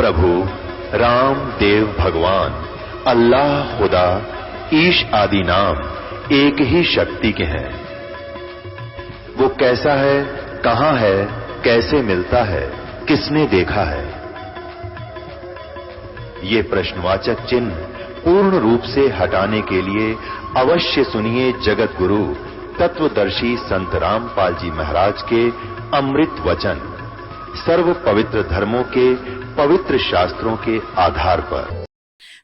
प्रभु राम देव भगवान अल्लाह खुदा ईश आदि नाम एक ही शक्ति के हैं। वो कैसा है, कहां है, कैसे मिलता है, किसने देखा है? ये प्रश्नवाचक चिन्ह पूर्ण रूप से हटाने के लिए अवश्य सुनिए जगत गुरु तत्वदर्शी संत रामपाल जी महाराज के अमृत वचन, सर्व पवित्र धर्मों के पवित्र शास्त्रों के आधार पर।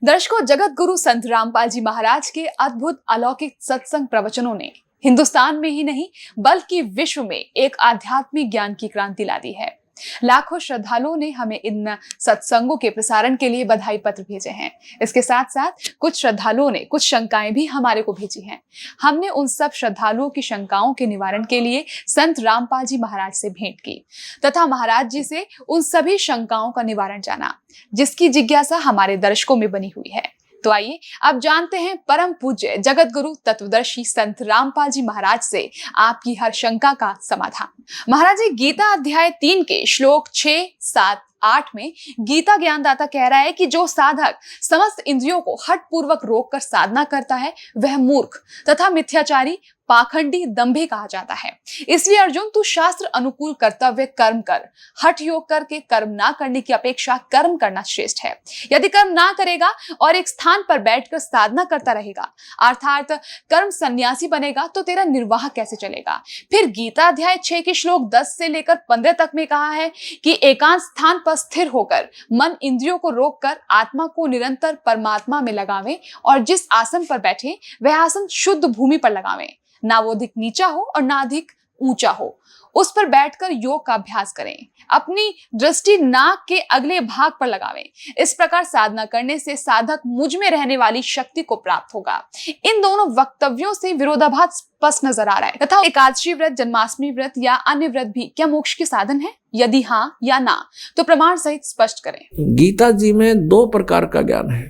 दर्शकों, जगत गुरु संत रामपाल जी महाराज के अद्भुत अलौकिक सत्संग प्रवचनों ने हिंदुस्तान में ही नहीं बल्कि विश्व में एक आध्यात्मिक ज्ञान की क्रांति ला दी है। लाखों श्रद्धालुओं ने हमें इन सत्संगों के प्रसारण के लिए बधाई पत्र भेजे हैं। इसके साथ साथ कुछ श्रद्धालुओं ने कुछ शंकाएं भी हमारे को भेजी हैं। हमने उन सब श्रद्धालुओं की शंकाओं के निवारण के लिए संत रामपाल जी महाराज से भेंट की तथा महाराज जी से उन सभी शंकाओं का निवारण जाना, जिसकी जिज्ञासा हमारे दर्शकों में बनी हुई है। तो आइए अब जानते हैं परम पूज्य जगत गुरु तत्वदर्शी संत रामपाल जी महाराज से आपकी हर शंका का समाधान। महाराज जी, गीता अध्याय 3 के श्लोक 6, 7, 8 में गीता ज्ञानदाता कह रहा है कि जो साधक समस्त इंद्रियों को हठ पूर्वक रोक कर साधना करता है वह मूर्ख तथा मिथ्याचारी, पाखंडी, दंभी कहा जाता है। इसलिए अर्जुन, तू शास्त्र अनुकूल कर्तव्य कर्म कर। हठ योग करके कर्म ना करने की अपेक्षा कर्म करना श्रेष्ठ है। यदि कर्म ना करेगा और एक स्थान पर बैठकर साधना करता रहेगा, अर्थात कर्म सन्यासी बनेगा, तो तेरा निर्वाह कैसे चलेगा? फिर गीता अध्याय 6 के श्लोक 10 से लेकर 15 तक में कहा है कि एकांत स्थान पर स्थिर होकर मन इंद्रियों को रोककर आत्मा को निरंतर परमात्मा में लगावे और जिस आसन पर बैठे वह आसन शुद्ध भूमि पर लगावे, ना वो अधिक नीचा हो और ना अधिक ऊंचा हो। उस पर बैठकर योग का अभ्यास करें। अपनी दृष्टि नाक के अगले भाग पर लगावें। इस प्रकार साधना करने से साधक मुझ में रहने वाली शक्ति को प्राप्त होगा। इन दोनों वक्तव्यों से विरोधाभास स्पष्ट नजर आ रहा है तथा एकादशी व्रत, जन्माष्टमी व्रत या अन्य व्रत भी क्या मोक्ष के साधन है? यदि हाँ या ना तो प्रमाण सहित स्पष्ट करें। गीता जी में 2 प्रकार का ज्ञान है।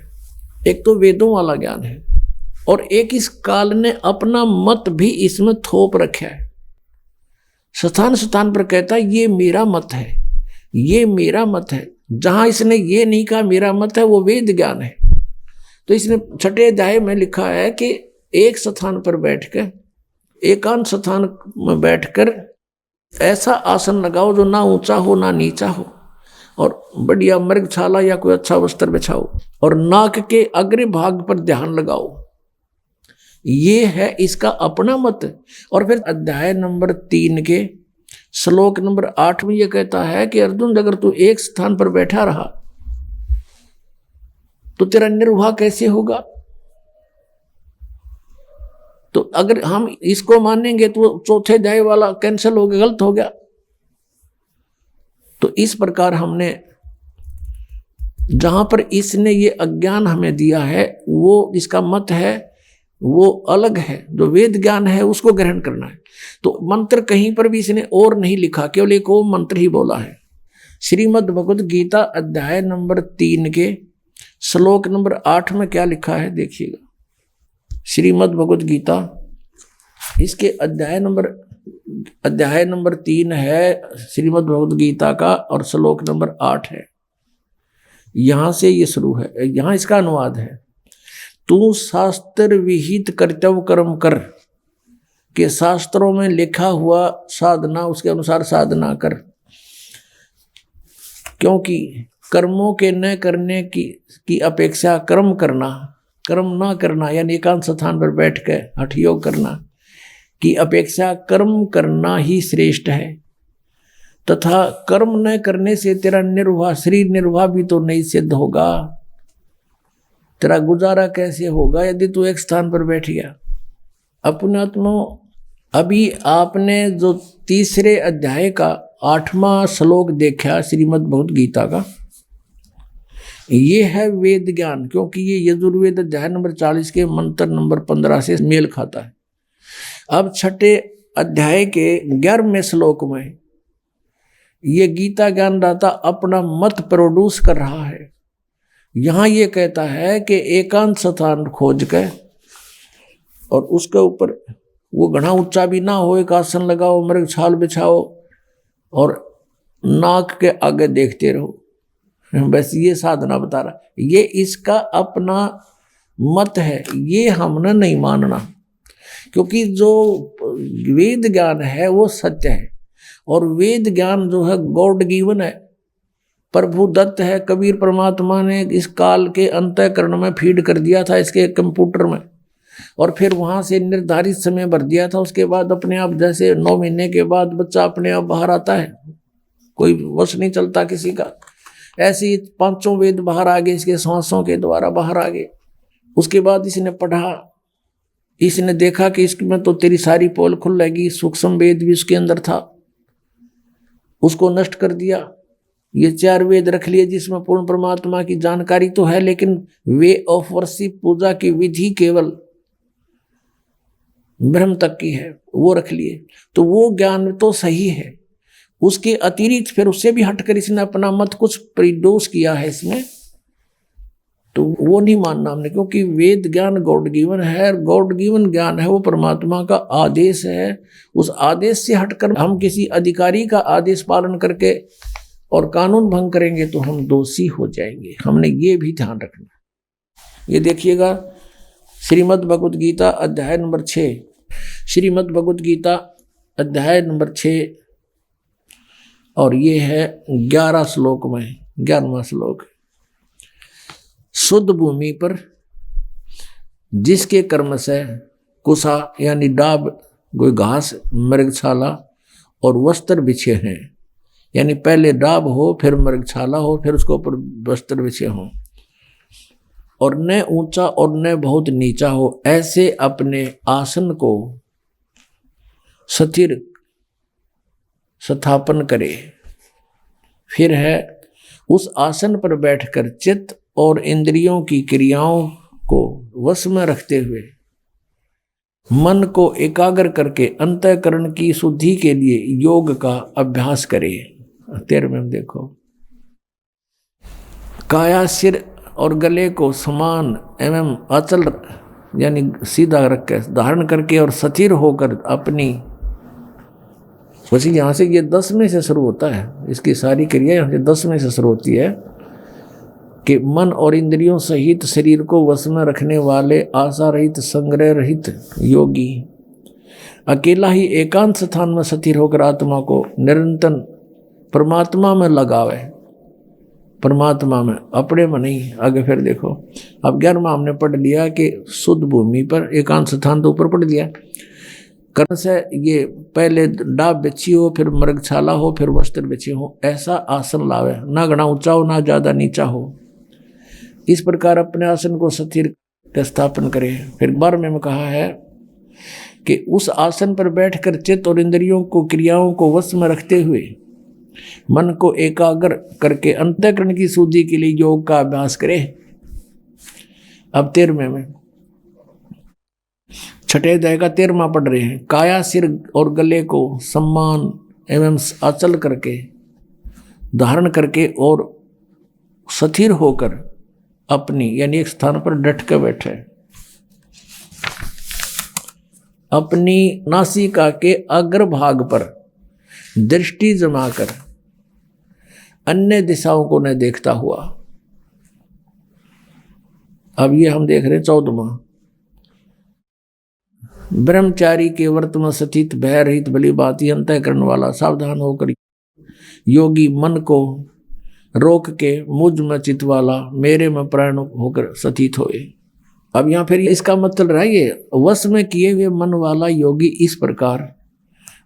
एक तो वेदों वाला ज्ञान है और एक इस काल ने अपना मत भी इसमें थोप रखा है। स्थान स्थान पर कहता है ये मेरा मत है, ये मेरा मत है। जहां इसने ये नहीं कहा मेरा मत है, वो वेद ज्ञान है। तो इसने 6ठे अध्याय में लिखा है कि एक स्थान पर बैठकर, एकांत स्थान में बैठकर ऐसा आसन लगाओ जो ना ऊंचा हो ना नीचा हो, और बढ़िया मृगशाला या कोई अच्छा वस्त्र बिछाओ और नाक के अग्र भाग पर ध्यान लगाओ। ये है इसका अपना मत। और फिर अध्याय नंबर 3 के श्लोक नंबर 8 में ये कहता है कि अर्जुन, अगर तू एक स्थान पर बैठा रहा तो तेरा निर्वाह कैसे होगा? तो अगर हम इसको मानेंगे तो चौथे अध्याय वाला कैंसिल हो गया, गलत हो गया। तो इस प्रकार हमने जहां पर इसने ये अज्ञान हमें दिया है, वो इसका मत है वो अलग है। जो वेद ज्ञान है उसको ग्रहण करना है। तो मंत्र कहीं पर भी इसने और नहीं लिखा, केवल एक वो मंत्र ही बोला है। श्रीमद् भगवद गीता अध्याय नंबर 3 के श्लोक नंबर 8 में क्या लिखा है देखिएगा। श्रीमद् भगवद गीता इसके अध्याय नंबर 3 है श्रीमद् भगवद गीता का, और श्लोक नंबर 8 है। यहां से ये शुरू है, यहां इसका अनुवाद है। तू शास्त्र विहित कर्तव्य कर्म कर, के शास्त्रों में लिखा हुआ साधना उसके अनुसार साधना कर, क्योंकि कर्मों के न करने की अपेक्षा कर्म ना करना यानी एकांत स्थान पर बैठ कर हठ योग करना की अपेक्षा कर्म करना ही श्रेष्ठ है। तथा कर्म न करने से तेरा निर्वाह, शरीर निर्वाह भी तो नहीं सिद्ध होगा। तेरा गुजारा कैसे होगा यदि तू एक स्थान पर बैठ गया? अपने आत्मा, अभी आपने जो 3रे अध्याय का 8वां श्लोक देखा श्रीमद् भगवद गीता का, ये है वेद ज्ञान, क्योंकि ये यजुर्वेद अध्याय नंबर 40 के मंत्र नंबर 15 से मेल खाता है। अब 6ठे अध्याय के 11वें श्लोक में ये गीता ज्ञानदाता अपना मत प्रोड्यूस कर रहा है। यहां ये कहता है कि एकांत स्थान खोज के और उसके ऊपर वो घना ऊंचा भी ना हो, एक आसन लगाओ, मृग छाल बिछाओ और नाक के आगे देखते रहो। बस ये साधना बता रहा, ये इसका अपना मत है, ये हमने नहीं मानना, क्योंकि जो वेद ज्ञान है वो सत्य है, और वेद ज्ञान जो है गॉड गिवन है, प्रभु दत्त है। कबीर परमात्मा ने इस काल के अंतःकरण में फीड कर दिया था, इसके कंप्यूटर में, और फिर वहां से निर्धारित समय भर दिया था। उसके बाद अपने आप, जैसे 9 महीने के बाद बच्चा अपने आप बाहर आता है, कोई वश नहीं चलता किसी का, ऐसे ही 5 वेद बाहर आ गए, इसके सांसों के द्वारा बाहर आ गए। उसके बाद इसने पढ़ा, इसने देखा कि इसमें तो तेरी सारी पोल खुलेगी, सूक्ष्म वेद भी उसके अंदर था, उसको नष्ट कर दिया। ये 4 वेद रख लिए जिसमें पूर्ण परमात्मा की जानकारी तो है, लेकिन वे ऑफ वर्शिप, पूजा की विधि केवल ब्रह्म तक की है, वो रख लिए। तो वो ज्ञान तो सही है, उसके अतिरिक्त फिर उससे भी हटकर इसने अपना मत कुछ परिदोष किया है इसमें, तो वो नहीं मानना हमने, क्योंकि वेद ज्ञान गॉड गिवन है, गॉड गिवन ज्ञान है, वो परमात्मा का आदेश है। उस आदेश से हटकर हम किसी अधिकारी का आदेश पालन करके और कानून भंग करेंगे तो हम दोषी हो जाएंगे, हमने ये भी ध्यान रखना। ये देखिएगा श्रीमद् भगवद गीता अध्याय नंबर 6, श्रीमद् भगवद गीता अध्याय नंबर 6, और ये है 11 श्लोक में 11वां श्लोक। शुद्ध भूमि पर जिसके कर्म से कुसा यानी डाब, कोई घास, मृगशाला और वस्त्र बिछे हैं, यानी पहले डाब हो, फिर मृगशाला हो, फिर उसके ऊपर वस्त्र बिछे हों, और न ऊंचा और न बहुत नीचा हो, ऐसे अपने आसन को स्थिर स्थापन करे। फिर है उस आसन पर बैठकर चित्त और इंद्रियों की क्रियाओं को वश में रखते हुए मन को एकाग्र करके अंतःकरण की शुद्धि के लिए योग का अभ्यास करे। 13वें में देखो, काया, सिर और गले को समान एवं अचल यानी सीधा रख के धारण करके और स्थिर होकर अपनी, वैसे यहाँ से ये 10 में से शुरू होता है, इसकी सारी क्रिया यहाँ से 10 में से शुरू होती है कि मन और इंद्रियों सहित शरीर को वश में रखने वाले आशा रहित, संग्रह रहित योगी अकेला ही एकांत स्थान में स्थिर होकर आत्मा को निरंतर परमात्मा में लगावे, परमात्मा में, अपने में नहीं। आगे फिर देखो, अब 11वां हमने पढ़ लिया कि शुद्ध भूमि पर एकांत स्थान तो ऊपर पढ़ दिया, कर्म से ये पहले डाब बिछी हो, फिर मृगशाला हो, फिर वस्त्र बिछे हो, ऐसा आसन लावे, ना घना ऊंचा हो ना ज्यादा नीचा हो, इस प्रकार अपने आसन को स्थिर स्थापन करे। फिर 12वें में कहा है कि उस आसन पर बैठकर चित्त और इंद्रियों को, क्रियाओं को वश में रखते हुए मन को एकाग्र करके अंतःकरण की शुद्धि के लिए योग का अभ्यास करे। अब 13वें में, छठे अध्याय का 13वां पढ़ रहे हैं। काया, सिर और गले को सम्मान एवं अचल करके धारण करके और स्थिर होकर अपनी यानी एक स्थान पर डट के बैठे। अपनी नासिका के अग्रभाग पर दृष्टि जमाकर अन्य दिशाओं को न देखता हुआ। अब ये हम देख रहे हैं 14वां, ब्रह्मचारी के व्रत में स्थित भय रहित भली भांति अंतःकरण वाला सावधान होकर योगी मन को रोक के मुझ में चित वाला मेरे में प्राण होकर स्थित होए। अब यहाँ फिर इसका मतलब रहा ये वश में किए हुए मन वाला योगी इस प्रकार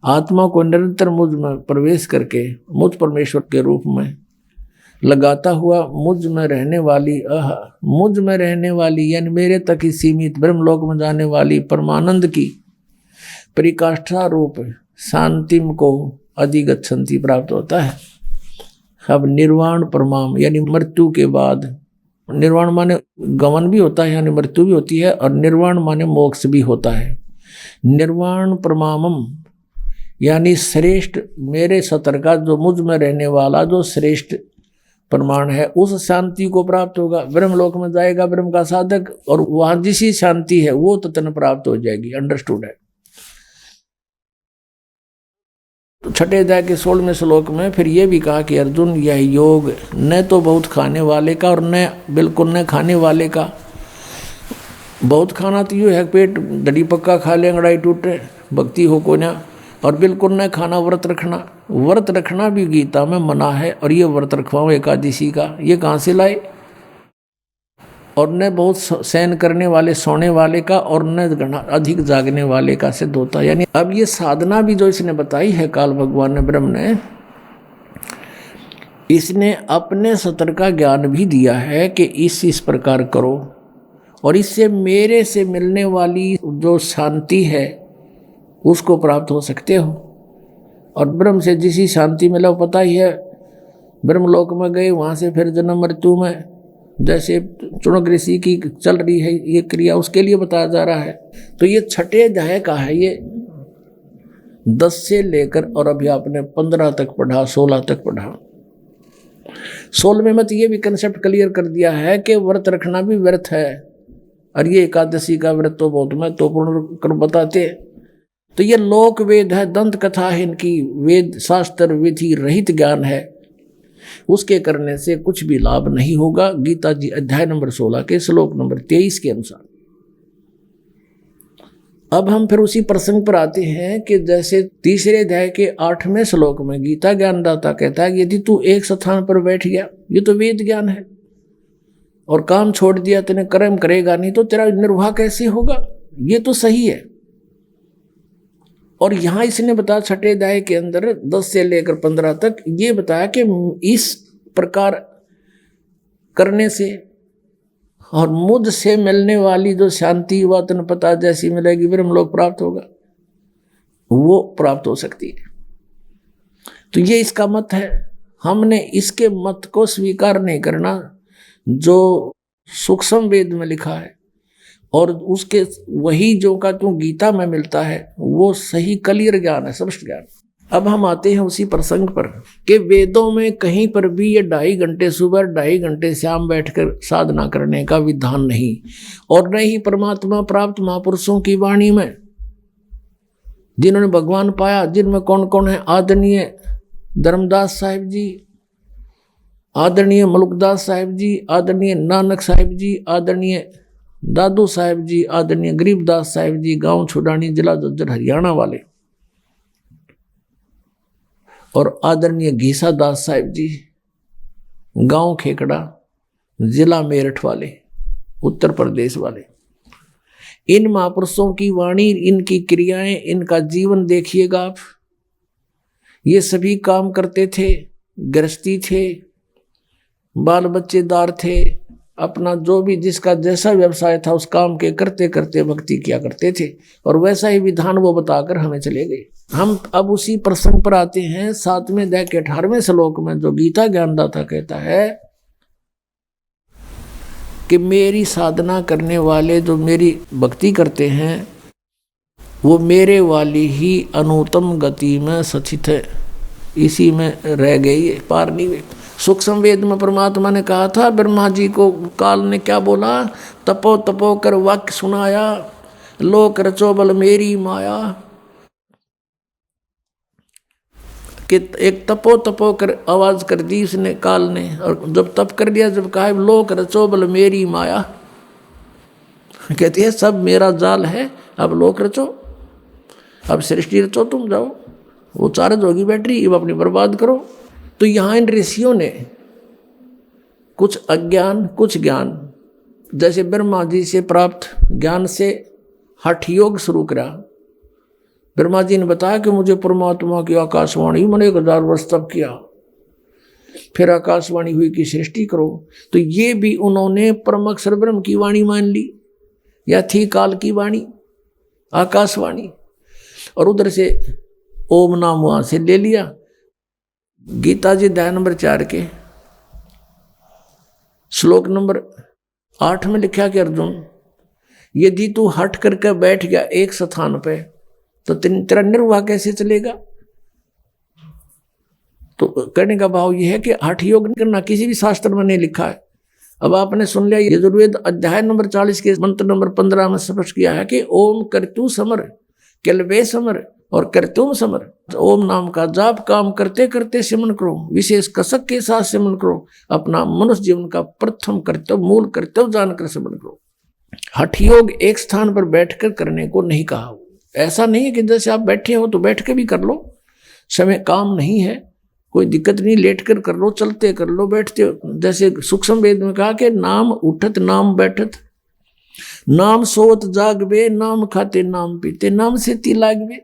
आत्मा को निरंतर मुझ में प्रवेश करके मुझ परमेश्वर के रूप में लगाता हुआ मुझ में रहने वाली यानी मेरे तक ही सीमित ब्रह्मलोक में जाने वाली परमानंद की परिकाष्ठा रूप शांतिम को अधिगच्छन्ति प्राप्त होता है। अब निर्वाण परमाम यानी मृत्यु के बाद, निर्वाण माने गमन भी होता है यानी मृत्यु भी होती है, और निर्वाण माने मोक्ष भी होता है। निर्वाण परमामम यानी श्रेष्ठ मेरे सतर का जो मुझ में रहने वाला जो श्रेष्ठ प्रमाण है, उस शांति को प्राप्त होगा। ब्रह्मलोक में जाएगा ब्रह्म का साधक, और वहां जिसी शांति है वो ततन प्राप्त हो जाएगी। अंडरस्टूड है। छठे अध्याय के 16वें श्लोक में फिर ये भी कहा कि अर्जुन, यह योग न तो बहुत खाने वाले का और न बिल्कुल न खाने वाले का। बहुत खाना तो यूँ है पेट डडी पक्का खा ले, अंगड़ाई टूटे, भक्ति हो को ना। और बिल्कुल न खाना, व्रत रखना। व्रत रखना भी गीता में मना है। और ये व्रत रखवाओ एकादशी का, ये कहाँ से लाए? और न बहुत सहन करने वाले, सोने वाले का, और न अधिक जागने वाले का सिद्ध होता। यानी अब ये साधना भी जो इसने बताई है काल भगवान ने, ब्रह्म ने, इसने अपने सतर का ज्ञान भी दिया है कि इस प्रकार करो, और इससे मेरे से मिलने वाली जो शांति है उसको प्राप्त हो सकते हो। और ब्रह्म से जिसी शांति मिला पता ही है, ब्रह्मलोक में गए, वहाँ से फिर जन्म मृत्यु में जैसे चुनक ऋषि की चल रही है ये क्रिया, उसके लिए बताया जा रहा है। तो ये छठे अध्याय का है, ये 10 से लेकर और अभी आपने 15 तक पढ़ा, 16 तक पढ़ा। 16वें में तो ये भी कंसेप्ट क्लियर कर दिया है कि व्रत रखना भी व्यर्थ है, और ये एकादशी का व्रत तो बहुत महत्वपूर्ण कर बताते। तो ये लोक वेद है, दंत कथा है इनकी, वेद शास्त्र विधि रहित ज्ञान है, उसके करने से कुछ भी लाभ नहीं होगा। गीता जी अध्याय नंबर 16 के श्लोक नंबर 23 के अनुसार। अब हम फिर उसी प्रसंग पर आते हैं कि जैसे तीसरे अध्याय के 8वें श्लोक में गीता ज्ञानदाता कहता है, यदि तू एक स्थान पर बैठ गया, ये तो वेद ज्ञान है, और काम छोड़ दिया, तेने कर्म करेगा नहीं, तो तेरा निर्वाह कैसे होगा? ये तो सही है। और यहां इसने बताया छठे अध्याय के अंदर 10 से लेकर 15 तक ये बताया कि इस प्रकार करने से और मुझ से मिलने वाली जो शांति व तन पता जैसी मिलेगी, ब्रह्मलोक प्राप्त होगा, वो प्राप्त हो सकती है। तो ये इसका मत है। हमने इसके मत को स्वीकार नहीं करना जो सूक्ष्म वेद में लिखा है, और उसके वही जो का क्यों गीता में मिलता है वो सही क्लियर ज्ञान है, स्पष्ट ज्ञान। अब हम आते हैं उसी प्रसंग पर कि वेदों में कहीं पर भी ये 2.5 घंटे सुबह 2.5 घंटे शाम बैठकर साधना करने का विधान नहीं, और न ही परमात्मा प्राप्त महापुरुषों की वाणी में जिन्होंने भगवान पाया, जिनमें कौन कौन है? आदरणीय धर्मदास साहिब जी, आदरणीय मलुकदास साहिब जी, आदरणीय नानक साहिब जी, आदरणीय दादू साहिब जी, आदरणीय गरीबदास साहिब जी, गांव छुडानी, जिला जज्जर हरियाणा वाले, और आदरणीय घीसा दास साहिब जी, गांव खेकड़ा, जिला मेरठ वाले, उत्तर प्रदेश वाले। इन महापुरुषों की वाणी, इनकी क्रियाएं, इनका जीवन देखिएगा आप। ये सभी काम करते थे, गृहस्थी थे, बाल बच्चेदार थे, अपना जो भी जिसका जैसा व्यवसाय था उस काम के करते करते भक्ति किया करते थे, और वैसा ही विधान वो बताकर हमें चले गए। हम अब उसी प्रसंग पर आते हैं 7वें अध्याय के 18वें श्लोक में, जो गीता ज्ञानदाता कहता है कि मेरी साधना करने वाले जो मेरी भक्ति करते हैं वो मेरे वाली ही अनुत्तम गति में सचित है, इसी में रह गई, पार नहीं हुई। सूक्ष्म वेद में परमात्मा ने कहा था ब्रह्मा जी को, काल ने क्या बोला? तपो तपो कर वाक्य सुनाया, लोक रचो बल मेरी माया। कि एक तपो तपो कर आवाज कर दी उसने, काल ने, और जब तप कर दिया, जब कहा लोक रचो बल मेरी माया, कहती है सब मेरा जाल है, अब लोक रचो, अब सृष्टि रचो, तुम जाओ, वो चार्ज होगी बैटरी, अब अपनी बर्बाद करो। तो यहाँ इन ऋषियों ने कुछ अज्ञान कुछ ज्ञान, जैसे ब्रह्मा जी से प्राप्त ज्ञान से हठ योग शुरू करा। ब्रह्मा जी ने बताया कि मुझे परमात्मा की आकाशवाणी, मैंने 1000 वर्ष तप किया, फिर आकाशवाणी हुई कि सृष्टि करो। तो ये भी उन्होंने परम अक्षर ब्रह्म की वाणी मान ली, या थी काल की वाणी, आकाशवाणी, और उधर से ओम नाम वहां से ले लिया। गीता जी अध्याय नंबर 4 के श्लोक नंबर 8 में लिखा कि अर्जुन, यदि तू हट करके बैठ गया एक स्थान पे, तो तेरा निर्वाह कैसे चलेगा? तो कहने का भाव यह है कि हठ योग नहीं करना किसी भी शास्त्र में नहीं लिखा है। अब आपने सुन लिया, यजुर्वेद अध्याय नंबर 40 के मंत्र नंबर 15 में स्पष्ट किया है कि ओम कर तू समर, केलवे समर और करतुम समर। ओम नाम का जाप काम करते करते सिमरण करो, विशेष कसक के साथ सिमरण करो, अपना मनुष्य जीवन का प्रथम कर्तव्य मूल कर्तव्य जानकर सिमरण करो। हठ योग एक स्थान पर बैठकर करने को नहीं कहा। ऐसा नहीं है कि जैसे आप बैठे हो तो बैठ के भी कर लो, समय काम नहीं है, कोई दिक्कत नहीं, लेट कर कर लो, चलते कर लो, बैठते। जैसे सूक्ष्म वेद में कहा कि नाम उठत नाम बैठत, नाम सोत जागबे, नाम खाते नाम पीते, नाम से ती लागबे।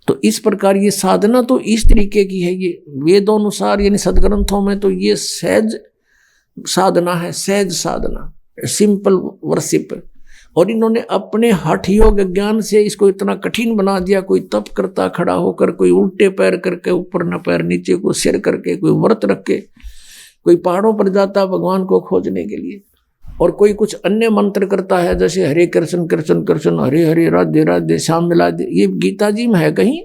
तो इस प्रकार ये साधना तो इस तरीके की है, ये वेदों अनुसार यानी सदग्रंथों में तो ये सहज साधना है, सहज साधना, सिंपल वर्शिप। और इन्होंने अपने हठ योग ज्ञान से इसको इतना कठिन बना दिया। कोई तप करता खड़ा होकर, कोई उल्टे पैर करके, ऊपर न पैर नीचे को सिर करके, कोई व्रत रख के, कोई पहाड़ों पर जाता भगवान को खोजने के लिए, और कोई कुछ अन्य मंत्र करता है जैसे हरे कृष्ण कृष्ण कृष्ण, हरे हरे राधे राधे, श्याम मिला दे। ये गीता जी में है कहीं?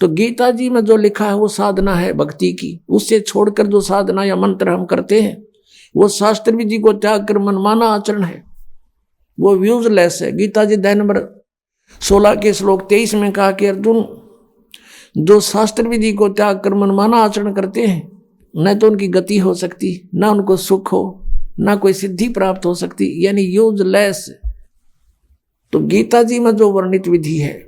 तो गीता जी में जो लिखा है वो साधना है भक्ति की। उससे छोड़कर जो साधना या मंत्र हम करते हैं वो शास्त्र विधि को त्याग कर मनमाना आचरण है, वो यूजलेस है। गीता जी अध्याय नंबर 16 के श्लोक 23 में कहा कि अर्जुन, जो शास्त्र विधि को त्याग कर मनमाना आचरण करते हैं, न तो उनकी गति हो सकती, न उनको सुख हो, न कोई सिद्धि प्राप्त हो सकती, यानी यूजलेस। तो गीता जी में जो वर्णित विधि है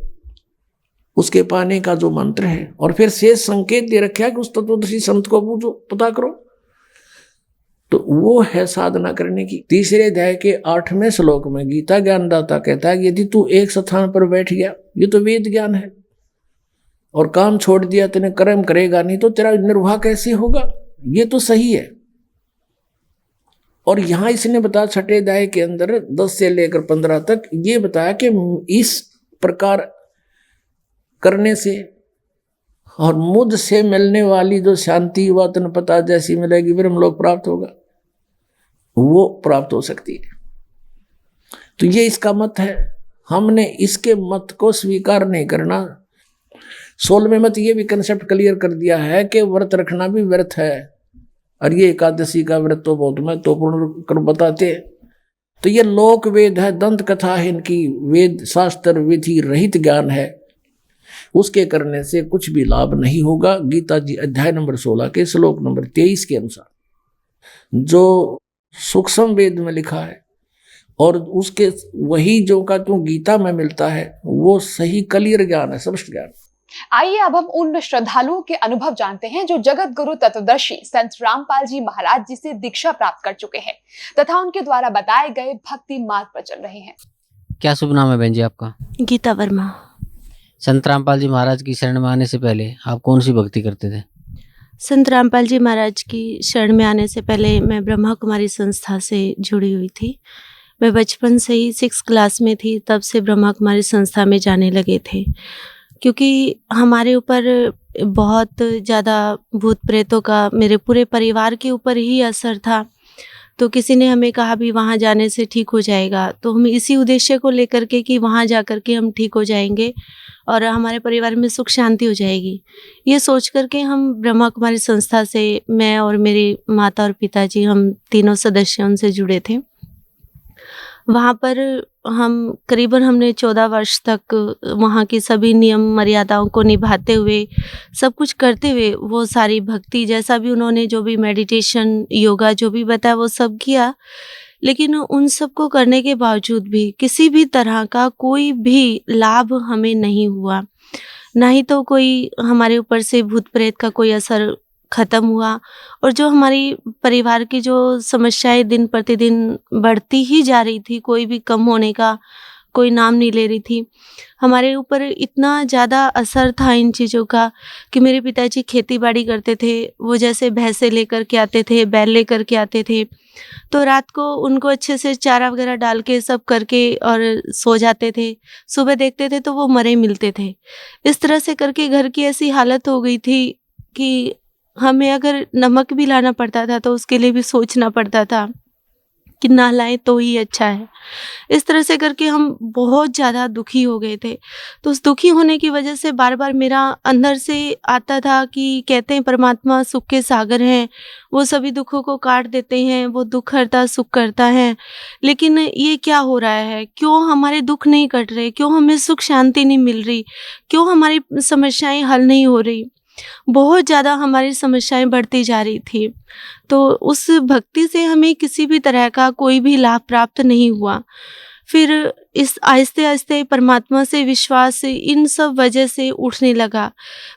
उसके पाने का जो मंत्र है, और फिर शेष संकेत दे रखा है कि उस तत्वदर्शी संत को पूछो, पता करो, तो वो है साधना करने की। तीसरे अध्याय के 8वें श्लोक में गीता ज्ञानदाता कहता है यदि तू एक स्थान पर बैठ गया, ये तो वेद ज्ञान है, और काम छोड़ दिया, तेने कर्म करेगा नहीं, तो तेरा निर्वाह कैसे होगा? ये तो सही है। और यहां इसने बताया 6ठे अध्याय के अंदर 10 से लेकर 15 तक ये बताया कि इस प्रकार करने से और मुझ से मिलने वाली जो शांति व तन पता जैसी मिलेगी, ब्रह्मलोक प्राप्त होगा, वो प्राप्त हो सकती है। तो ये इसका मत है। हमने इसके मत को स्वीकार नहीं करना। 16वें मत ये भी कंसेप्ट क्लियर कर दिया है कि व्रत रखना भी व्यर्थ है, और ये एकादशी का व्रत तो बहुत महत्वपूर्ण कर बताते हैं। तो ये लोक वेद है, दंत कथा है, इनकी वेद शास्त्र विधि रहित ज्ञान है, उसके करने से कुछ भी लाभ नहीं होगा। गीता जी अध्याय नंबर 16 के श्लोक नंबर 23 के अनुसार जो सूक्ष्म वेद में लिखा है और उसके वही जो का क्यों गीता में मिलता है, वो सही क्लियर ज्ञान है, स्पष्ट ज्ञान। आइए अब हम उन श्रद्धालुओं के अनुभव जानते हैं जो जगत गुरु तत्वदर्शी संत रामपाल जी महाराज जी से दीक्षा प्राप्त कर चुके हैं तथा उनके द्वारा बताए गए भक्ति मार्ग पर चल रहे हैं। क्या शुभ नाम है बहन जी आपका? गीता वर्मा। संत रामपाल जी महाराज की शरण में आने से पहले आप कौन सी भक्ति करते थे? संत रामपाल जी महाराज की शरण में आने से पहले मैं ब्रह्मा कुमारी संस्था से जुड़ी हुई थी। मैं बचपन से ही 6th क्लास में थी, तब से ब्रह्मा कुमारी संस्था में जाने लगे थे, क्योंकि हमारे ऊपर बहुत ज़्यादा भूत प्रेतों का मेरे पूरे परिवार के ऊपर ही असर था। तो किसी ने हमें कहा भी वहाँ जाने से ठीक हो जाएगा, तो हम इसी उद्देश्य को लेकर के कि वहाँ जा कर के हम ठीक हो जाएंगे और हमारे परिवार में सुख शांति हो जाएगी, ये सोच कर के हम ब्रह्मा कुमारी संस्था से, मैं और मेरी माता और पिताजी, हम तीनों सदस्य उनसे जुड़े थे। वहाँ पर हमने 14 वर्ष तक वहाँ की सभी नियम मर्यादाओं को निभाते हुए, सब कुछ करते हुए, वो सारी भक्ति जैसा भी उन्होंने जो भी मेडिटेशन योगा जो भी बताया वो सब किया। लेकिन उन सब को करने के बावजूद भी किसी भी तरह का कोई भी लाभ हमें नहीं हुआ, ना ही तो कोई हमारे ऊपर से भूत प्रेत का कोई असर ख़त्म हुआ। और जो हमारी परिवार की जो समस्याएं दिन प्रतिदिन बढ़ती ही जा रही थी, कोई भी कम होने का कोई नाम नहीं ले रही थी। हमारे ऊपर इतना ज़्यादा असर था इन चीज़ों का कि मेरे पिताजी खेती बाड़ी करते थे, वो जैसे भैंसे लेकर के आते थे, बैल लेकर के आते थे, तो रात को उनको अच्छे से चारा वगैरह डाल के सब करके और सो जाते थे। सुबह देखते थे तो वो मरे मिलते थे। इस तरह से करके घर की ऐसी हालत हो गई थी कि हमें अगर नमक भी लाना पड़ता था तो उसके लिए भी सोचना पड़ता था। कि ना लाएं तो ही अच्छा है। इस तरह से करके हम बहुत ज़्यादा दुखी हो गए थे। तो उस दुखी होने की वजह से बार बार मेरा अंदर से आता था कि कहते हैं परमात्मा सुख के सागर हैं, वो सभी दुखों को काट देते हैं, वो दुख हरता सुख करता है। लेकिन ये क्या हो रहा है, क्यों हमारे दुख नहीं कट रहे, क्यों हमें सुख शांति नहीं मिल रही, क्यों हमारी समस्याएं हल नहीं हो रही। बहुत ज़्यादा हमारी समस्याएं बढ़ती जा रही थी। तो उस भक्ति से हमें किसी भी तरह का कोई भी लाभ प्राप्त नहीं हुआ। फिर इस आहिस्ते आहिस्ते परमात्मा से विश्वास इन सब वजह से उठने लगा।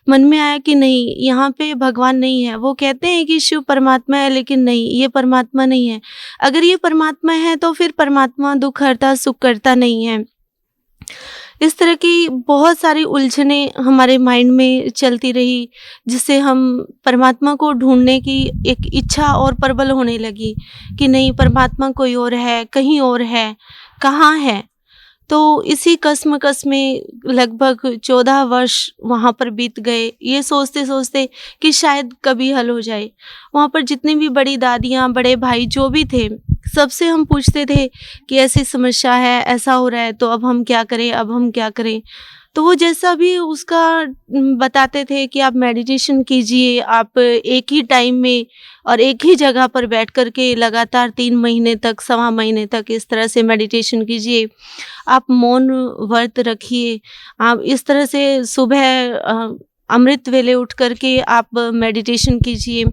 मन में आया कि नहीं, यहाँ पे भगवान नहीं है। वो कहते हैं कि शिव परमात्मा है, लेकिन नहीं, ये परमात्मा नहीं है। अगर ये परमात्मा है तो फिर परमात्मा दुख हरता सुख करता नहीं है। इस तरह की बहुत सारी उलझनें हमारे माइंड में चलती रही, जिससे हम परमात्मा को ढूंढने की एक इच्छा और प्रबल होने लगी कि नहीं, परमात्मा कोई और है, कहीं और है, कहाँ है। तो इसी कसमकस में लगभग 14 वर्ष वहाँ पर बीत गए, ये सोचते सोचते कि शायद कभी हल हो जाए। वहाँ पर जितनी भी बड़ी दादियाँ, बड़े भाई जो भी थे, सबसे हम पूछते थे कि ऐसी समस्या है, ऐसा हो रहा है, तो अब हम क्या करें, अब हम क्या करें। तो वो जैसा भी उसका बताते थे कि आप मेडिटेशन कीजिए, आप एक ही टाइम में और एक ही जगह पर बैठ कर के लगातार 3 महीने तक, सवा महीने तक इस तरह से मेडिटेशन कीजिए। आप मौन व्रत रखिए, आप इस तरह से सुबह अमृत वेले उठ कर के आप मेडिटेशन कीजिए।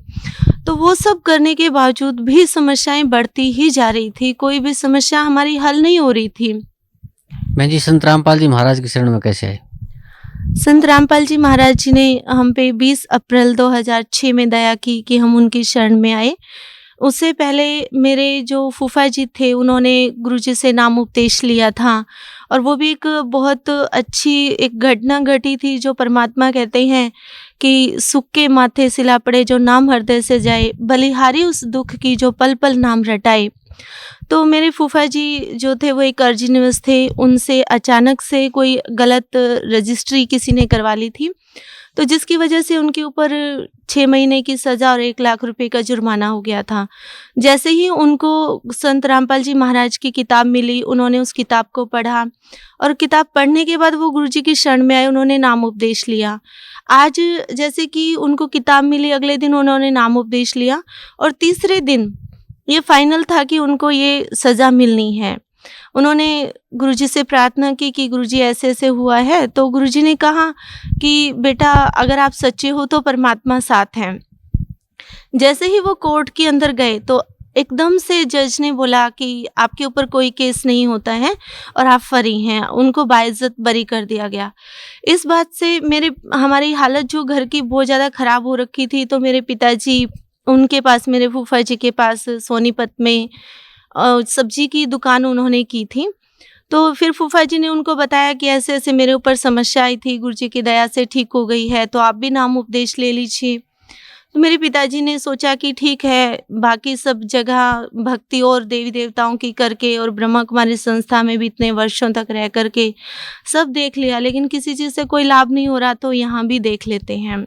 तो वो सब करने के बावजूद भी समस्याएं बढ़ती ही जा रही थी, कोई भी समस्या हमारी हल नहीं हो रही थी। मैं जी संत रामपाल जी महाराज की शरण में कैसे आए? संत रामपाल जी महाराज जी ने हम पे 20 अप्रैल 2006 में दया की कि हम उनकी शरण में आए। उससे पहले मेरे जो फूफा जी थे, उन्होंने गुरुजी से नाम उपदेश लिया था, और वो भी एक बहुत अच्छी एक घटना घटी थी, जो परमात्मा कहते हैं कि सुख के माथे सिला पड़े जो नाम हृदय से जाए, बलिहारी उस दुख की जो पल पल नाम रटाए। तो मेरे फूफा जी जो थे वो एक अर्जी निवास थे, उनसे अचानक से कोई गलत रजिस्ट्री किसी ने करवा ली थी, तो जिसकी वजह से उनके ऊपर 6 महीने की सज़ा और 1 लाख रुपए का जुर्माना हो गया था। जैसे ही उनको संत रामपाल जी महाराज की किताब मिली, उन्होंने उस किताब को पढ़ा, और किताब पढ़ने के बाद वो गुरुजी की शरण में आए, उन्होंने नाम उपदेश लिया। आज जैसे कि उनको किताब मिली, अगले दिन उन्होंने नाम उपदेश लिया, और तीसरे दिन ये फाइनल था कि उनको ये सज़ा मिलनी है। उन्होंने गुरुजी से प्रार्थना की कि गुरुजी ऐसे ऐसे हुआ है। तो गुरुजी ने कहा कि बेटा, अगर आप सच्चे हो तो परमात्मा साथ हैं। जैसे ही वो कोर्ट के अंदर गए तो एकदम से जज ने बोला कि आपके ऊपर कोई केस नहीं होता है और आप फरी हैं। उनको बाइज्जत बरी कर दिया गया। इस बात से हमारी हालत जो घर की बहुत ज़्यादा ख़राब हो रखी थी, तो मेरे पिताजी, उनके पास, मेरे फूफा जी के पास सोनीपत में सब्जी की दुकान उन्होंने की थी। तो फिर फूफा जी ने उनको बताया कि ऐसे ऐसे मेरे ऊपर समस्या आई थी, गुरुजी की दया से ठीक हो गई है, तो आप भी नाम उपदेश ले लीजिए। तो मेरे पिताजी ने सोचा कि ठीक है, बाकी सब जगह भक्ति और देवी देवताओं की करके और ब्रह्मा कुमारी संस्था में भी इतने वर्षों तक रह करके सब देख लिया, लेकिन किसी चीज़ से कोई लाभ नहीं हो रहा, तो यहाँ भी देख लेते हैं।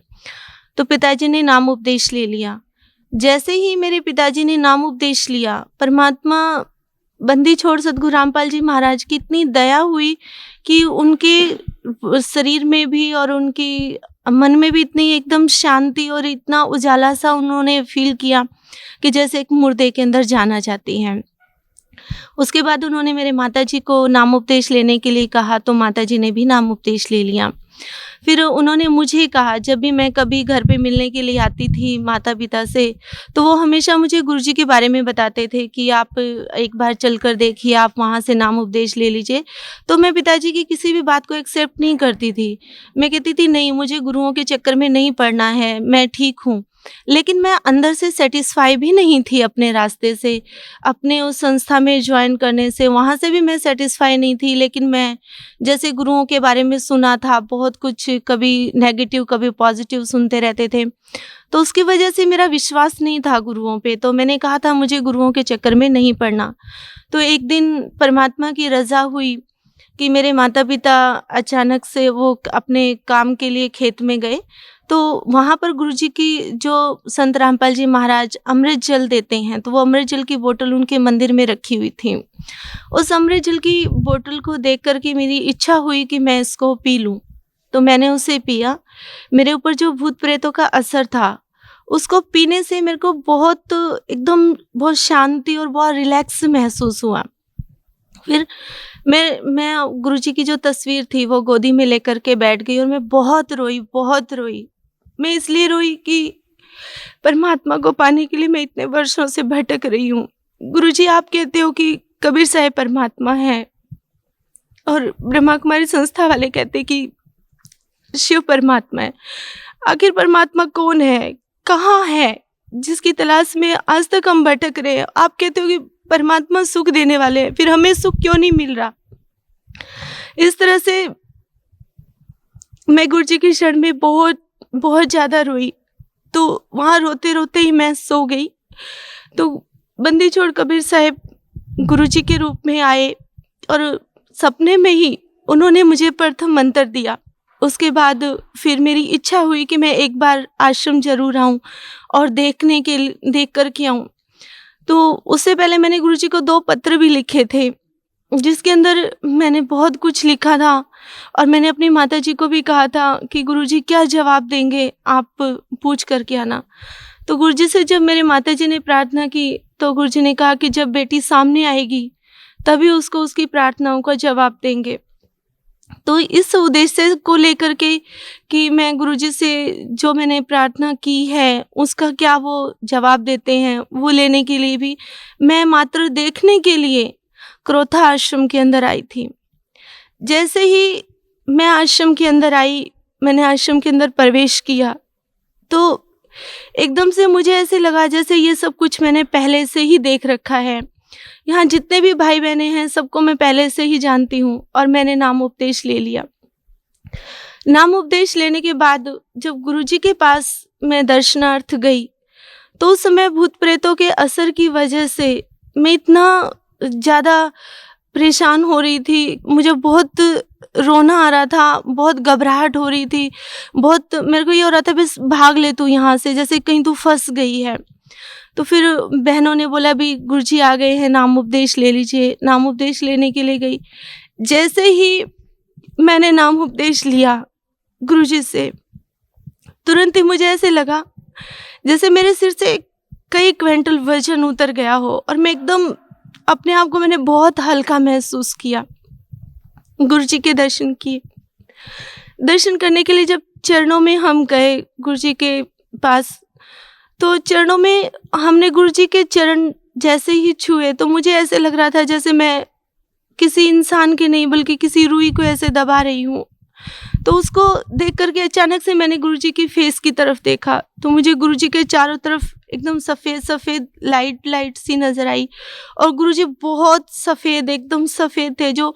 तो पिताजी ने नाम उपदेश ले लिया। जैसे ही मेरे पिताजी ने नाम उपदेश लिया, परमात्मा बंदी छोड़ सद्गुरु रामपाल जी महाराज की इतनी दया हुई कि उनके शरीर में भी और उनकी मन में भी इतनी एकदम शांति और इतना उजाला सा उन्होंने फील किया कि जैसे एक मुर्दे के अंदर जाना चाहती हैं। उसके बाद उन्होंने मेरे माताजी को नाम उपदेश लेने के लिए कहा, तो माताजी ने भी नाम उपदेश ले लिया। फिर उन्होंने मुझे कहा, जब भी मैं कभी घर पे मिलने के लिए आती थी माता पिता से, तो वो हमेशा मुझे गुरुजी के बारे में बताते थे कि आप एक बार चल कर देखिए, आप वहाँ से नाम उपदेश ले लीजिए। तो मैं पिताजी की किसी भी बात को एक्सेप्ट नहीं करती थी। मैं कहती थी नहीं, मुझे गुरुओं के चक्कर में नहीं पड़ना है, मैं ठीक हूँ। लेकिन मैं अंदर से सेटिस्फाई भी नहीं थी अपने रास्ते से, अपने उस संस्था में ज्वाइन करने से, वहाँ से भी मैं सेटिस्फाई नहीं थी। लेकिन मैं जैसे गुरुओं के बारे में सुना था बहुत कुछ, कभी नेगेटिव कभी पॉजिटिव सुनते रहते थे, तो उसकी वजह से मेरा विश्वास नहीं था गुरुओं पे। तो मैंने कहा था मुझे गुरुओं के चक्कर में नहीं पड़ना। तो एक दिन परमात्मा की रज़ा हुई कि मेरे माता पिता अचानक से वो अपने काम के लिए खेत में गए, तो वहाँ पर गुरुजी की जो संत रामपाल जी महाराज अमृत जल देते हैं, तो वो अमृत जल की बोतल उनके मंदिर में रखी हुई थी। उस अमृत जल की बोतल को देख कर के मेरी इच्छा हुई कि मैं इसको पी लूँ, तो मैंने उसे पिया। मेरे ऊपर जो भूत प्रेतों का असर था, उसको पीने से मेरे को बहुत शांति और बहुत रिलैक्स महसूस हुआ। फिर मैं गुरुजी की जो तस्वीर थी वो गोदी में लेकर के बैठ गई और मैं बहुत रोई। मैं इसलिए रोई कि परमात्मा को पाने के लिए मैं इतने वर्षों से भटक रही हूँ। गुरुजी, आप कहते हो कि कबीर साहब परमात्मा है और ब्रह्मा कुमारी संस्था वाले कहते हैं कि शिव परमात्मा है। आखिर परमात्मा कौन है, कहाँ है, जिसकी तलाश में आज तक हम भटक रहे हैं? आप कहते हो कि परमात्मा सुख देने वाले हैं, फिर हमें सुख क्यों नहीं मिल रहा? इस तरह से मैं गुरुजी की शरण में बहुत ज़्यादा रोई। तो वहाँ रोते रोते ही मैं सो गई। तो बंदी छोड़ कबीर साहब गुरुजी के रूप में आए और सपने में ही उन्होंने मुझे प्रथम मंत्र दिया। उसके बाद फिर मेरी इच्छा हुई कि मैं एक बार आश्रम जरूर आऊँ और देख कर के आऊँ। तो उससे पहले मैंने गुरुजी को 2 पत्र भी लिखे थे, जिसके अंदर मैंने बहुत कुछ लिखा था और मैंने अपनी माताजी को भी कहा था कि गुरुजी क्या जवाब देंगे, आप पूछ करके आना। तो गुरुजी से जब मेरे माताजी ने प्रार्थना की तो गुरुजी ने कहा कि जब बेटी सामने आएगी तभी उसको उसकी प्रार्थनाओं का जवाब देंगे। तो इस उद्देश्य को लेकर के कि मैं गुरुजी से जो मैंने प्रार्थना की है उसका क्या वो जवाब देते हैं, वो लेने के लिए भी मैं मात्र देखने के लिए क्रोथा आश्रम के अंदर आई थी। जैसे ही मैं आश्रम के अंदर आई, मैंने आश्रम के अंदर प्रवेश किया, तो एकदम से मुझे ऐसे लगा जैसे ये सब कुछ मैंने पहले से ही देख रखा है। यहाँ जितने भी भाई बहने हैं सबको मैं पहले से ही जानती हूँ और मैंने नाम उपदेश ले लिया। नाम उपदेश लेने के बाद जब गुरुजी के पास मैं दर्शनार्थ गई तो उस समय भूत प्रेतों के असर की वजह से मैं इतना ज़्यादा परेशान हो रही थी, मुझे बहुत रोना आ रहा था, बहुत घबराहट हो रही थी, बहुत मेरे को ये हो रहा था बस भाग ले तू यहाँ से, जैसे कहीं तू फंस गई है। तो फिर बहनों ने बोला भी गुरुजी आ गए हैं, नाम उपदेश ले लीजिए। नाम उपदेश लेने के लिए गई। जैसे ही मैंने नाम उपदेश लिया गुरुजी से, तुरंत ही मुझे ऐसे लगा जैसे मेरे सिर से कई क्विंटल वजन उतर गया हो और मैं एकदम अपने आप को मैंने बहुत हल्का महसूस किया। गुरुजी के दर्शन किए। दर्शन करने के लिए जब चरणों में हम गए गुरुजी के पास, तो चरणों में हमने गुरुजी के चरण जैसे ही छुए तो मुझे ऐसे लग रहा था जैसे मैं किसी इंसान के नहीं बल्कि किसी रूई को ऐसे दबा रही हूँ। तो उसको देख करके अचानक से मैंने गुरुजी की फेस की तरफ देखा तो मुझे गुरुजी के चारों तरफ एकदम सफ़ेद लाइट सी नज़र आई और गुरुजी बहुत सफ़ेद, एकदम सफ़ेद थे, जो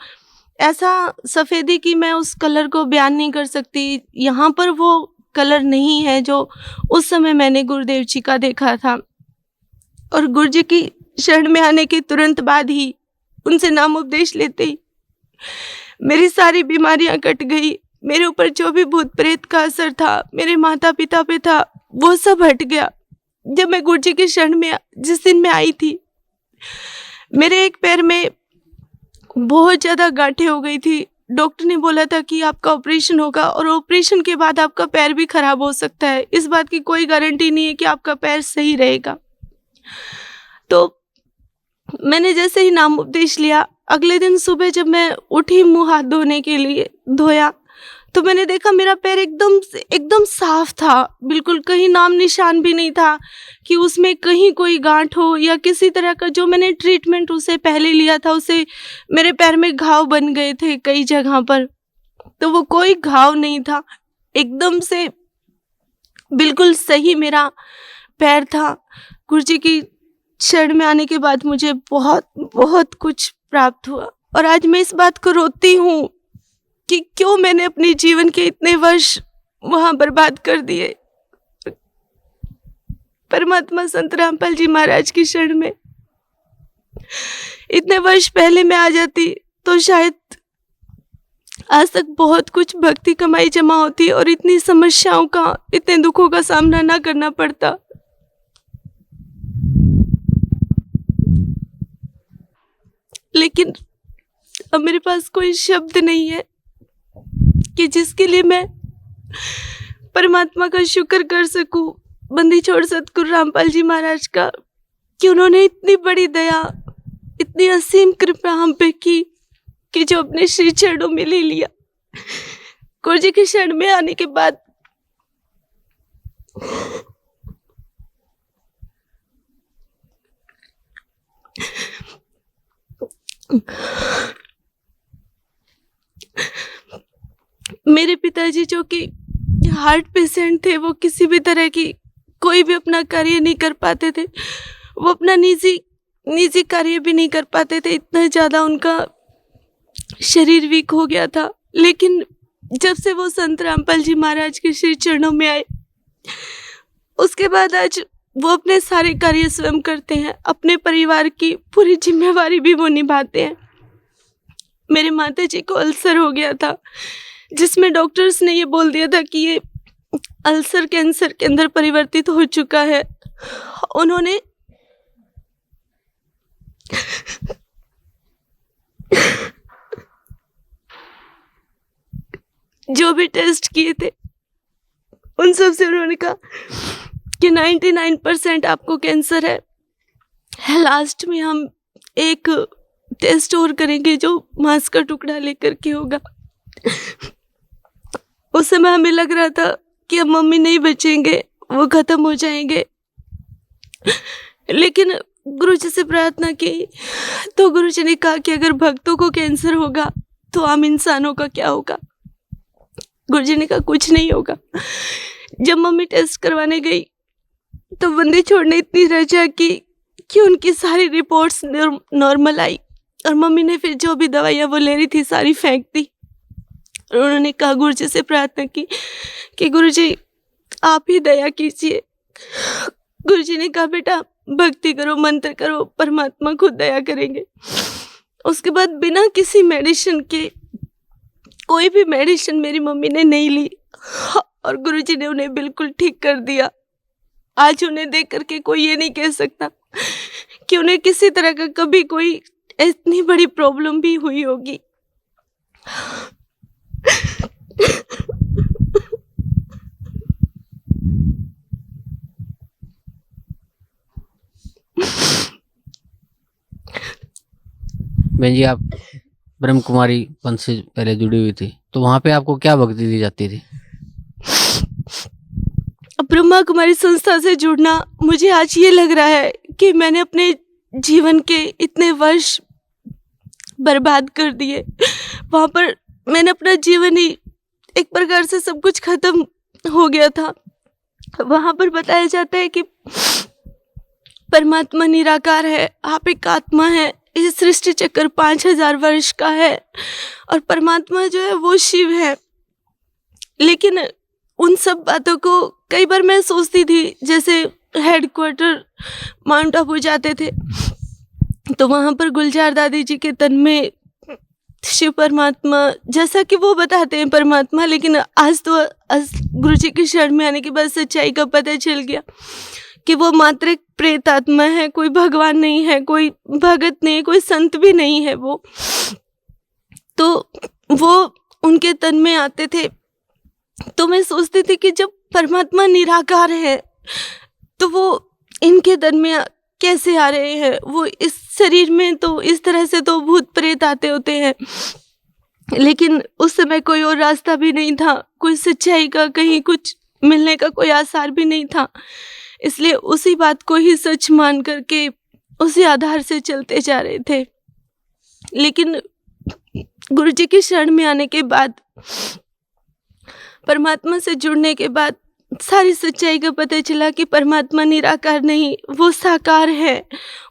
ऐसा सफ़ेदी कि मैं उस कलर को बयान नहीं कर सकती। यहाँ पर वो कलर नहीं है जो उस समय मैंने गुरुदेव जी का देखा था। और गुरुजी की शरण में आने के तुरंत बाद ही उनसे नाम उपदेश लेते ही मेरी सारी बीमारियां कट गई। मेरे ऊपर जो भी भूत प्रेत का असर था, मेरे माता पिता पे था, वो सब हट गया। जब मैं गुरुजी की शरण में जिस दिन मैं आई थी, मेरे एक पैर में बहुत ज़्यादा गांठें हो गई थी। डॉक्टर ने बोला था कि आपका ऑपरेशन होगा और ऑपरेशन के बाद आपका पैर भी खराब हो सकता है। इस बात की कोई गारंटी नहीं है कि आपका पैर सही रहेगा। तो मैंने जैसे ही नाम उपदेश लिया, अगले दिन सुबह जब मैं उठी मुंह हाथ धोने के लिए धोया तो मैंने देखा मेरा पैर एकदम साफ था, बिल्कुल कहीं नाम निशान भी नहीं था कि उसमें कहीं कोई गांठ हो या किसी तरह का जो मैंने ट्रीटमेंट उसे पहले लिया था उसे मेरे पैर में घाव बन गए थे कई जगह पर, तो वो कोई घाव नहीं था। एकदम से बिल्कुल सही मेरा पैर था। गुरुजी की शरण में आने के बाद मुझे बहुत कुछ प्राप्त हुआ और आज मैं इस बात को रोती हूँ कि क्यों मैंने अपने जीवन के इतने वर्ष वहाँ बर्बाद कर दिए। परमात्मा संत रामपाल जी महाराज की शरण में इतने वर्ष पहले मैं आ जाती तो शायद आज तक बहुत कुछ भक्ति कमाई जमा होती और इतनी समस्याओं का, इतने दुखों का सामना ना करना पड़ता। लेकिन अब मेरे पास कोई शब्द नहीं है कि जिसके लिए मैं परमात्मा का शुक्र कर सकूं, बंदी छोड़ सतगुरु रामपाल जी महाराज का, कि उन्होंने इतनी बड़ी दया, इतनी असीम कृपा हम पे की कि जो अपने श्री चरणों में ले लिया। गुरु जी के शरण में आने के बाद मेरे पिताजी जो कि हार्ट पेशेंट थे, वो किसी भी तरह की कोई भी अपना कार्य नहीं कर पाते थे। वो अपना निजी कार्य भी नहीं कर पाते थे, इतना ज़्यादा उनका शरीर वीक हो गया था। लेकिन जब से वो संत रामपाल जी महाराज के श्री चरणों में आए, उसके बाद आज वो अपने सारे कार्य स्वयं करते हैं। अपने परिवार की पूरी जिम्मेवारी भी वो निभाते हैं। मेरे माता जी को अल्सर हो गया था, जिसमें डॉक्टर्स ने ये बोल दिया था कि ये अल्सर कैंसर के अंदर परिवर्तित हो चुका है। उन्होंने जो भी टेस्ट किए थे उन सब से उन्होंने कहा कि 99% आपको कैंसर है। लास्ट में हम एक टेस्ट और करेंगे जो मांस का टुकड़ा लेकर के होगा। उस समय हमें लग रहा था कि अब मम्मी नहीं बचेंगे, वो खत्म हो जाएंगे। लेकिन गुरु जी से प्रार्थना की तो गुरु जी ने कहा कि अगर भक्तों को कैंसर होगा तो आम इंसानों का क्या होगा। गुरु जी ने कहा कुछ नहीं होगा। जब मम्मी टेस्ट करवाने गई तो बंदी छोड़ने इतनी रजा की कि उनकी सारी रिपोर्ट्स नॉर्मल आई, और मम्मी ने फिर जो भी दवाइयाँ वो ले रही थी सारी फेंक दी। और उन्होंने कहा, गुरु जी से प्रार्थना की कि गुरु जी आप ही दया कीजिए। गुरु जी ने कहा, बेटा भक्ति करो, मंत्र करो, परमात्मा खुद दया करेंगे। उसके बाद बिना किसी मेडिसिन के, कोई भी मेडिसिन मेरी मम्मी ने नहीं ली, और गुरु जी ने उन्हें बिल्कुल ठीक कर दिया। आज उन्हें देख करके कोई ये नहीं कह सकता कि उन्हें किसी तरह का कभी कोई इतनी बड़ी प्रॉब्लम भी हुई होगी। बहन जी, आप ब्रह्म कुमारी पंथ से पहले जुड़ी हुई थी, तो वहाँ पे आपको क्या भक्ति दी जाती थी? ब्रह्मा कुमारी संस्था से जुड़ना, मुझे आज ये लग रहा है कि मैंने अपने जीवन के इतने वर्ष बर्बाद कर दिए। वहाँ पर मैंने अपना जीवन ही एक प्रकार से सब कुछ खत्म हो गया था। वहाँ पर बताया जाता है कि परमात्मा निराकार है, आप एक आत्मा है। इस सृष्टि चक्र 5000 वर्ष का है और परमात्मा जो है वो शिव है। लेकिन उन सब बातों को कई बार मैं सोचती थी, जैसे हेडक्वार्टर माउंट आबू जाते थे तो वहाँ पर गुलजार दादी जी के तन में शिव परमात्मा, जैसा कि वो बताते हैं परमात्मा, लेकिन आज तो गुरु जी की शरण में आने के बाद सच्चाई का पता चल गया कि वो मात्र एक प्रेत आत्मा है, कोई भगवान नहीं है, कोई भगत नहीं, कोई संत भी नहीं है। वो उनके तन में आते थे तो मैं सोचती थी कि जब परमात्मा निराकार है तो वो इनके तन में कैसे आ रहे हैं। वो इस शरीर में तो इस तरह से तो भूत प्रेत आते होते हैं, लेकिन उस समय कोई और रास्ता भी नहीं था, कोई सच्चाई का कहीं कुछ मिलने का कोई आसार भी नहीं था। इसलिए उसी बात को ही सच मान करके उसी आधार से चलते जा रहे थे। लेकिन गुरु जी की शरण में आने के बाद, परमात्मा से जुड़ने के बाद सारी सच्चाई का पता चला कि परमात्मा निराकार नहीं, वो साकार है,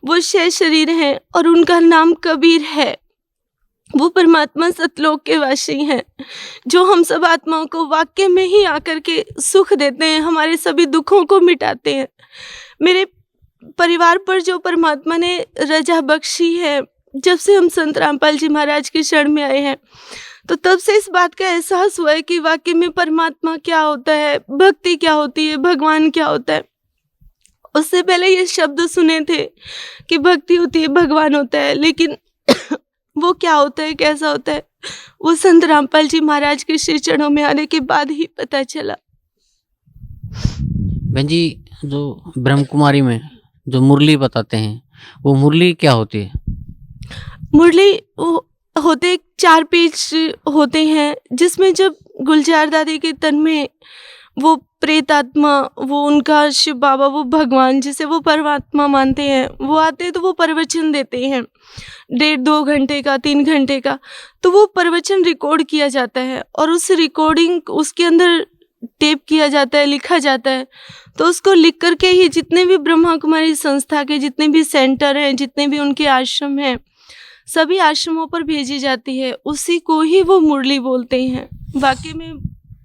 वो शय शरीर है और उनका नाम कबीर है। वो परमात्मा सतलोक के वासी हैं, जो हम सब आत्माओं को वाक्य में ही आकर के सुख देते हैं, हमारे सभी दुखों को मिटाते हैं। मेरे परिवार पर जो परमात्मा ने रजा बख्शी है, जब से हम संत रामपाल जी महाराज के शरण में आए हैं, तो तब से इस बात का एहसास हुआ है कि वाकई में परमात्मा क्या होता है, भक्ति क्या होती है, भगवान क्या होता है। उससे पहले ये शब्द सुने थे कि भक्ति होती है, भगवान होता है, लेकिन वो क्या होता है, कैसा होता है, वो संत रामपाल जी महाराज के श्री चरणों में आने के बाद ही पता चला। बहन जी, जो ब्रह्म कुमारी में जो मुरली बताते हैं, वो मुरली क्या होती है? मुरली होते 4 पेज होते हैं, जिसमें जब गुलजार दादी के तन में वो प्रेत आत्मा, वो उनका शिव बाबा, वो भगवान जिसे वो परमात्मा मानते हैं, वो आते हैं तो वो प्रवचन देते हैं 1.5-2 घंटे का, 3 घंटे का। तो वो प्रवचन रिकॉर्ड किया जाता है और उस रिकॉर्डिंग उसके अंदर टेप किया जाता है, लिखा जाता है। तो उसको लिख करके ही जितने भी ब्रह्मा कुमारी संस्था के जितने भी सेंटर हैं, जितने भी उनके आश्रम हैं, सभी आश्रमों पर भेजी जाती है। उसी को ही वो मुरली बोलते हैं। वाकई में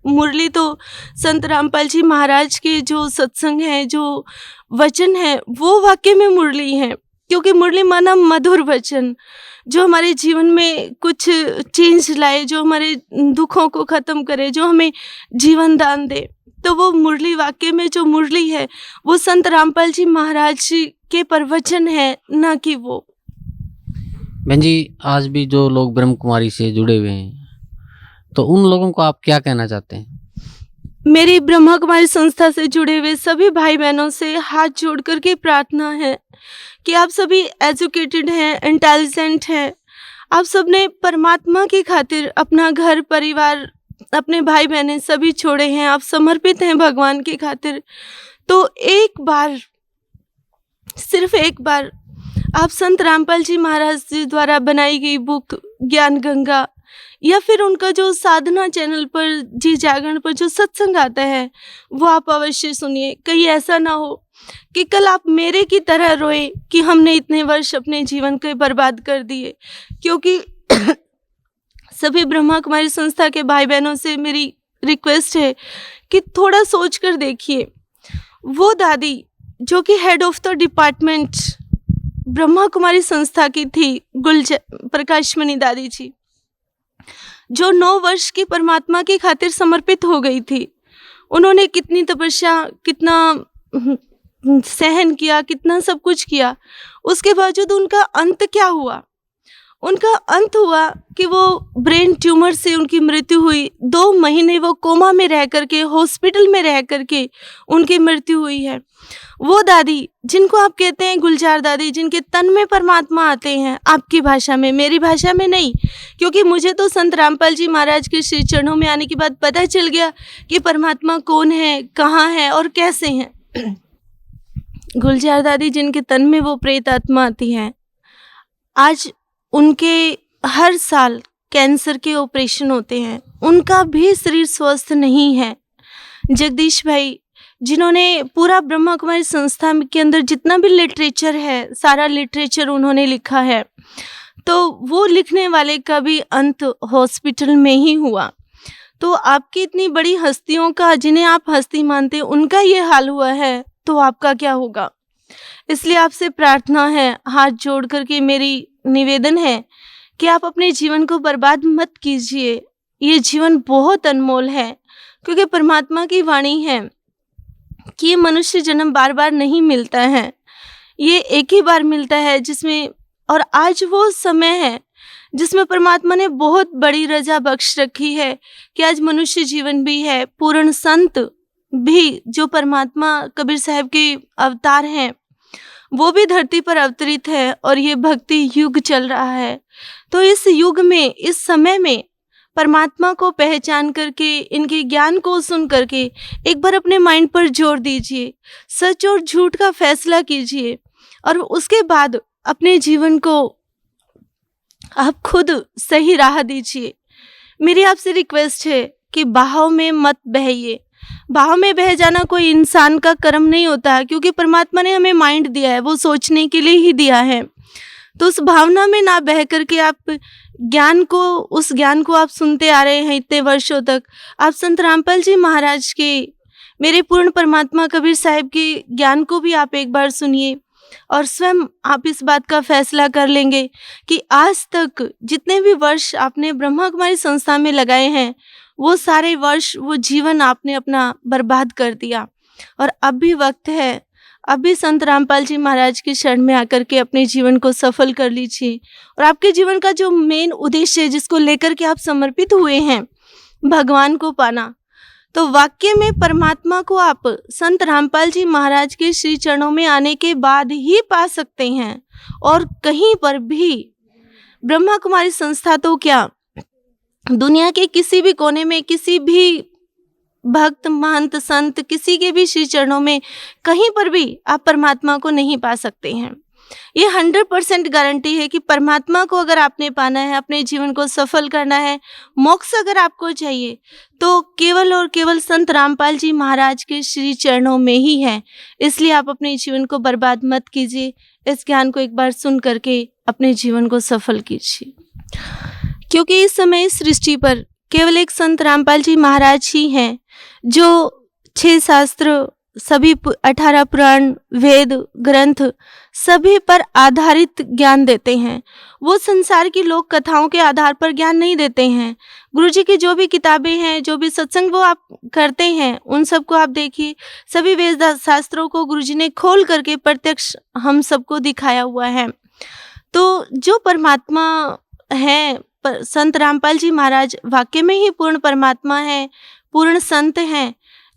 मुरली तो संत रामपाल जी महाराज के जो सत्संग है, जो वचन है, वो वाकई में मुरली है। क्योंकि मुरली माना मधुर वचन, जो हमारे जीवन में कुछ चेंज लाए, जो हमारे दुखों को ख़त्म करे, जो हमें जीवन दान दे। तो वो मुरली, वाकई में जो मुरली है, वो संत रामपाल जी महाराज के प्रवचन है, ना कि वो। बहन जी, आज भी जो लोग ब्रह्म कुमारी से जुड़े हुए हैं, तो उन लोगों को आप क्या कहना चाहते हैं? मेरी ब्रह्मा कुमारी संस्था से जुड़े हुए सभी भाई बहनों से हाथ जोड़ कर के प्रार्थना है कि आप सभी एजुकेटेड हैं, इंटेलिजेंट हैं, आप सबने परमात्मा की खातिर अपना घर परिवार, अपने भाई बहनें सभी छोड़े हैं, आप समर्पित हैं भगवान की खातिर। तो एक बार, सिर्फ एक बार आप संत रामपाल जी महाराज जी द्वारा बनाई गई बुक ज्ञान गंगा, या फिर उनका जो साधना चैनल पर, जी जागरण पर जो सत्संग आता है, वो आप अवश्य सुनिए। कहीं ऐसा ना हो कि कल आप मेरे की तरह रोए कि हमने इतने वर्ष अपने जीवन के बर्बाद कर दिए। क्योंकि सभी ब्रह्मा कुमारी संस्था के भाई बहनों से मेरी रिक्वेस्ट है कि थोड़ा सोच कर देखिए, वो दादी जो कि head of the department Brahma Kumari संस्था की थी, प्रकाशमणि दादी जी, जो 9 वर्ष की परमात्मा की खातिर समर्पित हो गई थी। उन्होंने कितनी तपस्या, कितना सहन किया, कितना सब कुछ किया, उसके बावजूद उनका अंत क्या हुआ? उनका अंत हुआ कि वो ब्रेन ट्यूमर से उनकी मृत्यु हुई। 2 महीने वो कोमा में रह करके, हॉस्पिटल में रह करके उनकी मृत्यु हुई है। वो दादी जिनको आप कहते हैं गुलजार दादी, जिनके तन में परमात्मा आते हैं, आपकी भाषा में, मेरी भाषा में नहीं, क्योंकि मुझे तो संत रामपाल जी महाराज के श्री चरणों में आने के बाद पता चल गया कि परमात्मा कौन है, कहाँ है और कैसे हैं। गुलजार दादी जिनके तन में वो प्रेत आत्मा आती है, आज उनके हर साल कैंसर के ऑपरेशन होते हैं, उनका भी शरीर स्वस्थ नहीं है। जगदीश भाई जिन्होंने पूरा ब्रह्मा कुमारी संस्था के अंदर जितना भी लिटरेचर है, सारा लिटरेचर उन्होंने लिखा है, तो वो लिखने वाले का भी अंत हॉस्पिटल में ही हुआ। तो आपकी इतनी बड़ी हस्तियों का, जिन्हें आप हस्ती मानते हैं, उनका ये हाल हुआ है, तो आपका क्या होगा? इसलिए आपसे प्रार्थना है, हाथ जोड़ करके मेरी निवेदन है कि आप अपने जीवन को बर्बाद मत कीजिए। ये जीवन बहुत अनमोल है, क्योंकि परमात्मा की वाणी है कि ये मनुष्य जन्म बार बार नहीं मिलता है, ये एक ही बार मिलता है, जिसमें, और आज वो समय है जिसमें परमात्मा ने बहुत बड़ी रजा बख्श रखी है कि आज मनुष्य जीवन भी है। पूर्ण संत भी जो परमात्मा कबीर साहब के अवतार हैं, वो भी धरती पर अवतरित है, और ये भक्ति युग चल रहा है। तो इस युग में, इस समय में परमात्मा को पहचान करके, इनके ज्ञान को सुन करके एक बार अपने माइंड पर जोर दीजिए, सच और झूठ का फैसला कीजिए, और उसके बाद अपने जीवन को आप खुद सही राह दीजिए। मेरी आपसे रिक्वेस्ट है कि बहाव में मत बहिए। बहाव में बह जाना कोई इंसान का कर्म नहीं होता है, क्योंकि परमात्मा ने हमें माइंड दिया है, वो सोचने के लिए ही दिया है। तो उस भावना में ना बह करके आप ज्ञान को, उस ज्ञान को आप सुनते आ रहे हैं इतने वर्षों तक। आप संत रामपाल जी महाराज के, मेरे पूर्ण परमात्मा कबीर साहब के ज्ञान को भी आप एक बार सुनिए। और स्वयं आप इस बात का फैसला कर लेंगे कि आज तक जितने भी वर्ष आपने ब्रह्मा कुमारी संस्था में लगाए हैं, वो सारे वर्ष, वो जीवन आपने अपना बर्बाद कर दिया। और अब भी वक्त है, अभी संत रामपाल जी महाराज की शरण में आकर के अपने जीवन को सफल कर लीजिए। और आपके जीवन का जो मेन उद्देश्य है, जिसको लेकर के आप समर्पित हुए हैं, भगवान को पाना, तो वाक्य में परमात्मा को आप संत रामपाल जी महाराज के श्री चरणों में आने के बाद ही पा सकते हैं। और कहीं पर भी ब्रह्मा कुमारी संस्था तो क्या, दुनिया के किसी भी कोने में किसी भी भक्त, महंत, संत, किसी के भी श्री चरणों में कहीं पर भी आप परमात्मा को नहीं पा सकते हैं। ये 100% गारंटी है कि परमात्मा को अगर आपने पाना है, अपने जीवन को सफल करना है, मोक्ष अगर आपको चाहिए, तो केवल और केवल संत रामपाल जी महाराज के श्री चरणों में ही है। इसलिए आप अपने जीवन को बर्बाद मत कीजिए, इस ज्ञान को एक बार सुन करके अपने जीवन को सफल कीजिए। क्योंकि इस समय इस सृष्टि पर केवल एक संत रामपाल जी महाराज ही हैं जो 6 शास्त्र, सभी 18 पुराण, वेद, ग्रंथ सभी पर आधारित ज्ञान देते हैं। वो संसार की लोक कथाओं के आधार पर ज्ञान नहीं देते हैं। गुरुजी की जो भी किताबें हैं, जो भी सत्संग वो आप करते हैं, उन सबको आप देखिए, सभी वेद शास्त्रों को गुरुजी ने खोल करके प्रत्यक्ष हम सबको दिखाया हुआ है। तो जो परमात्मा है, संत रामपाल जी महाराज वाकई में ही पूर्ण परमात्मा है, पूर्ण संत हैं।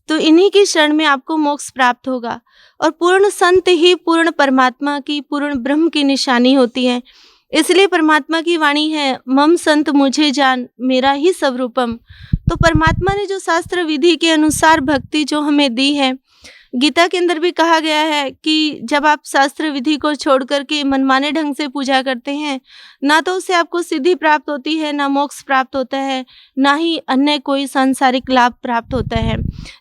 तो इन्हीं की शरण में आपको मोक्ष प्राप्त होगा। और पूर्ण संत ही पूर्ण परमात्मा की, पूर्ण ब्रह्म की निशानी होती है। इसलिए परमात्मा की वाणी है, मम संत मुझे जान, मेरा ही स्वरूपम। तो परमात्मा ने जो शास्त्र विधि के अनुसार भक्ति जो हमें दी है, गीता के अंदर भी कहा गया है कि जब आप शास्त्र विधि को छोड़ करके मनमाने ढंग से पूजा करते हैं, ना तो उससे आपको सिद्धि प्राप्त होती है, ना मोक्ष प्राप्त होता है, ना ही अन्य कोई सांसारिक लाभ प्राप्त होता है,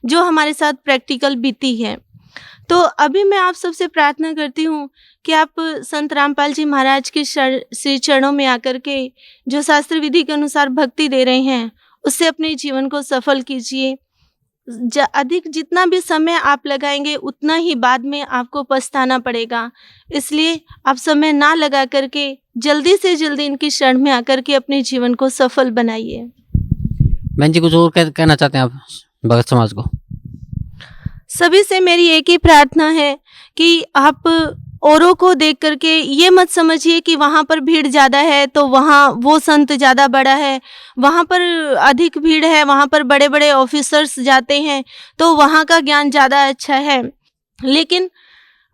जो हमारे साथ प्रैक्टिकल बीती है। तो अभी मैं आप सबसे प्रार्थना करती हूँ कि आप संत रामपाल जी महाराज के श्री चरणों में आकर के जो शास्त्र विधि के अनुसार भक्ति दे रहे हैं, उससे अपने जीवन को सफल कीजिए। अधिक जितना भी समय आप लगाएंगे, उतना ही बाद में आपको पछताना पड़ेगा। इसलिए आप समय ना लगा करके जल्दी से जल्दी इनकी शरण में आकर के अपने जीवन को सफल बनाइए। बहन जी, कुछ और कहना चाहते हैं आप भगत समाज को? सभी से मेरी एक ही प्रार्थना है कि आप औरों को देख करके ये मत समझिए कि वहाँ पर भीड़ ज़्यादा है तो वहाँ वो संत ज़्यादा बड़ा है, वहाँ पर अधिक भीड़ है, वहाँ पर बड़े बड़े ऑफिसर्स जाते हैं तो वहाँ का ज्ञान ज़्यादा अच्छा है। लेकिन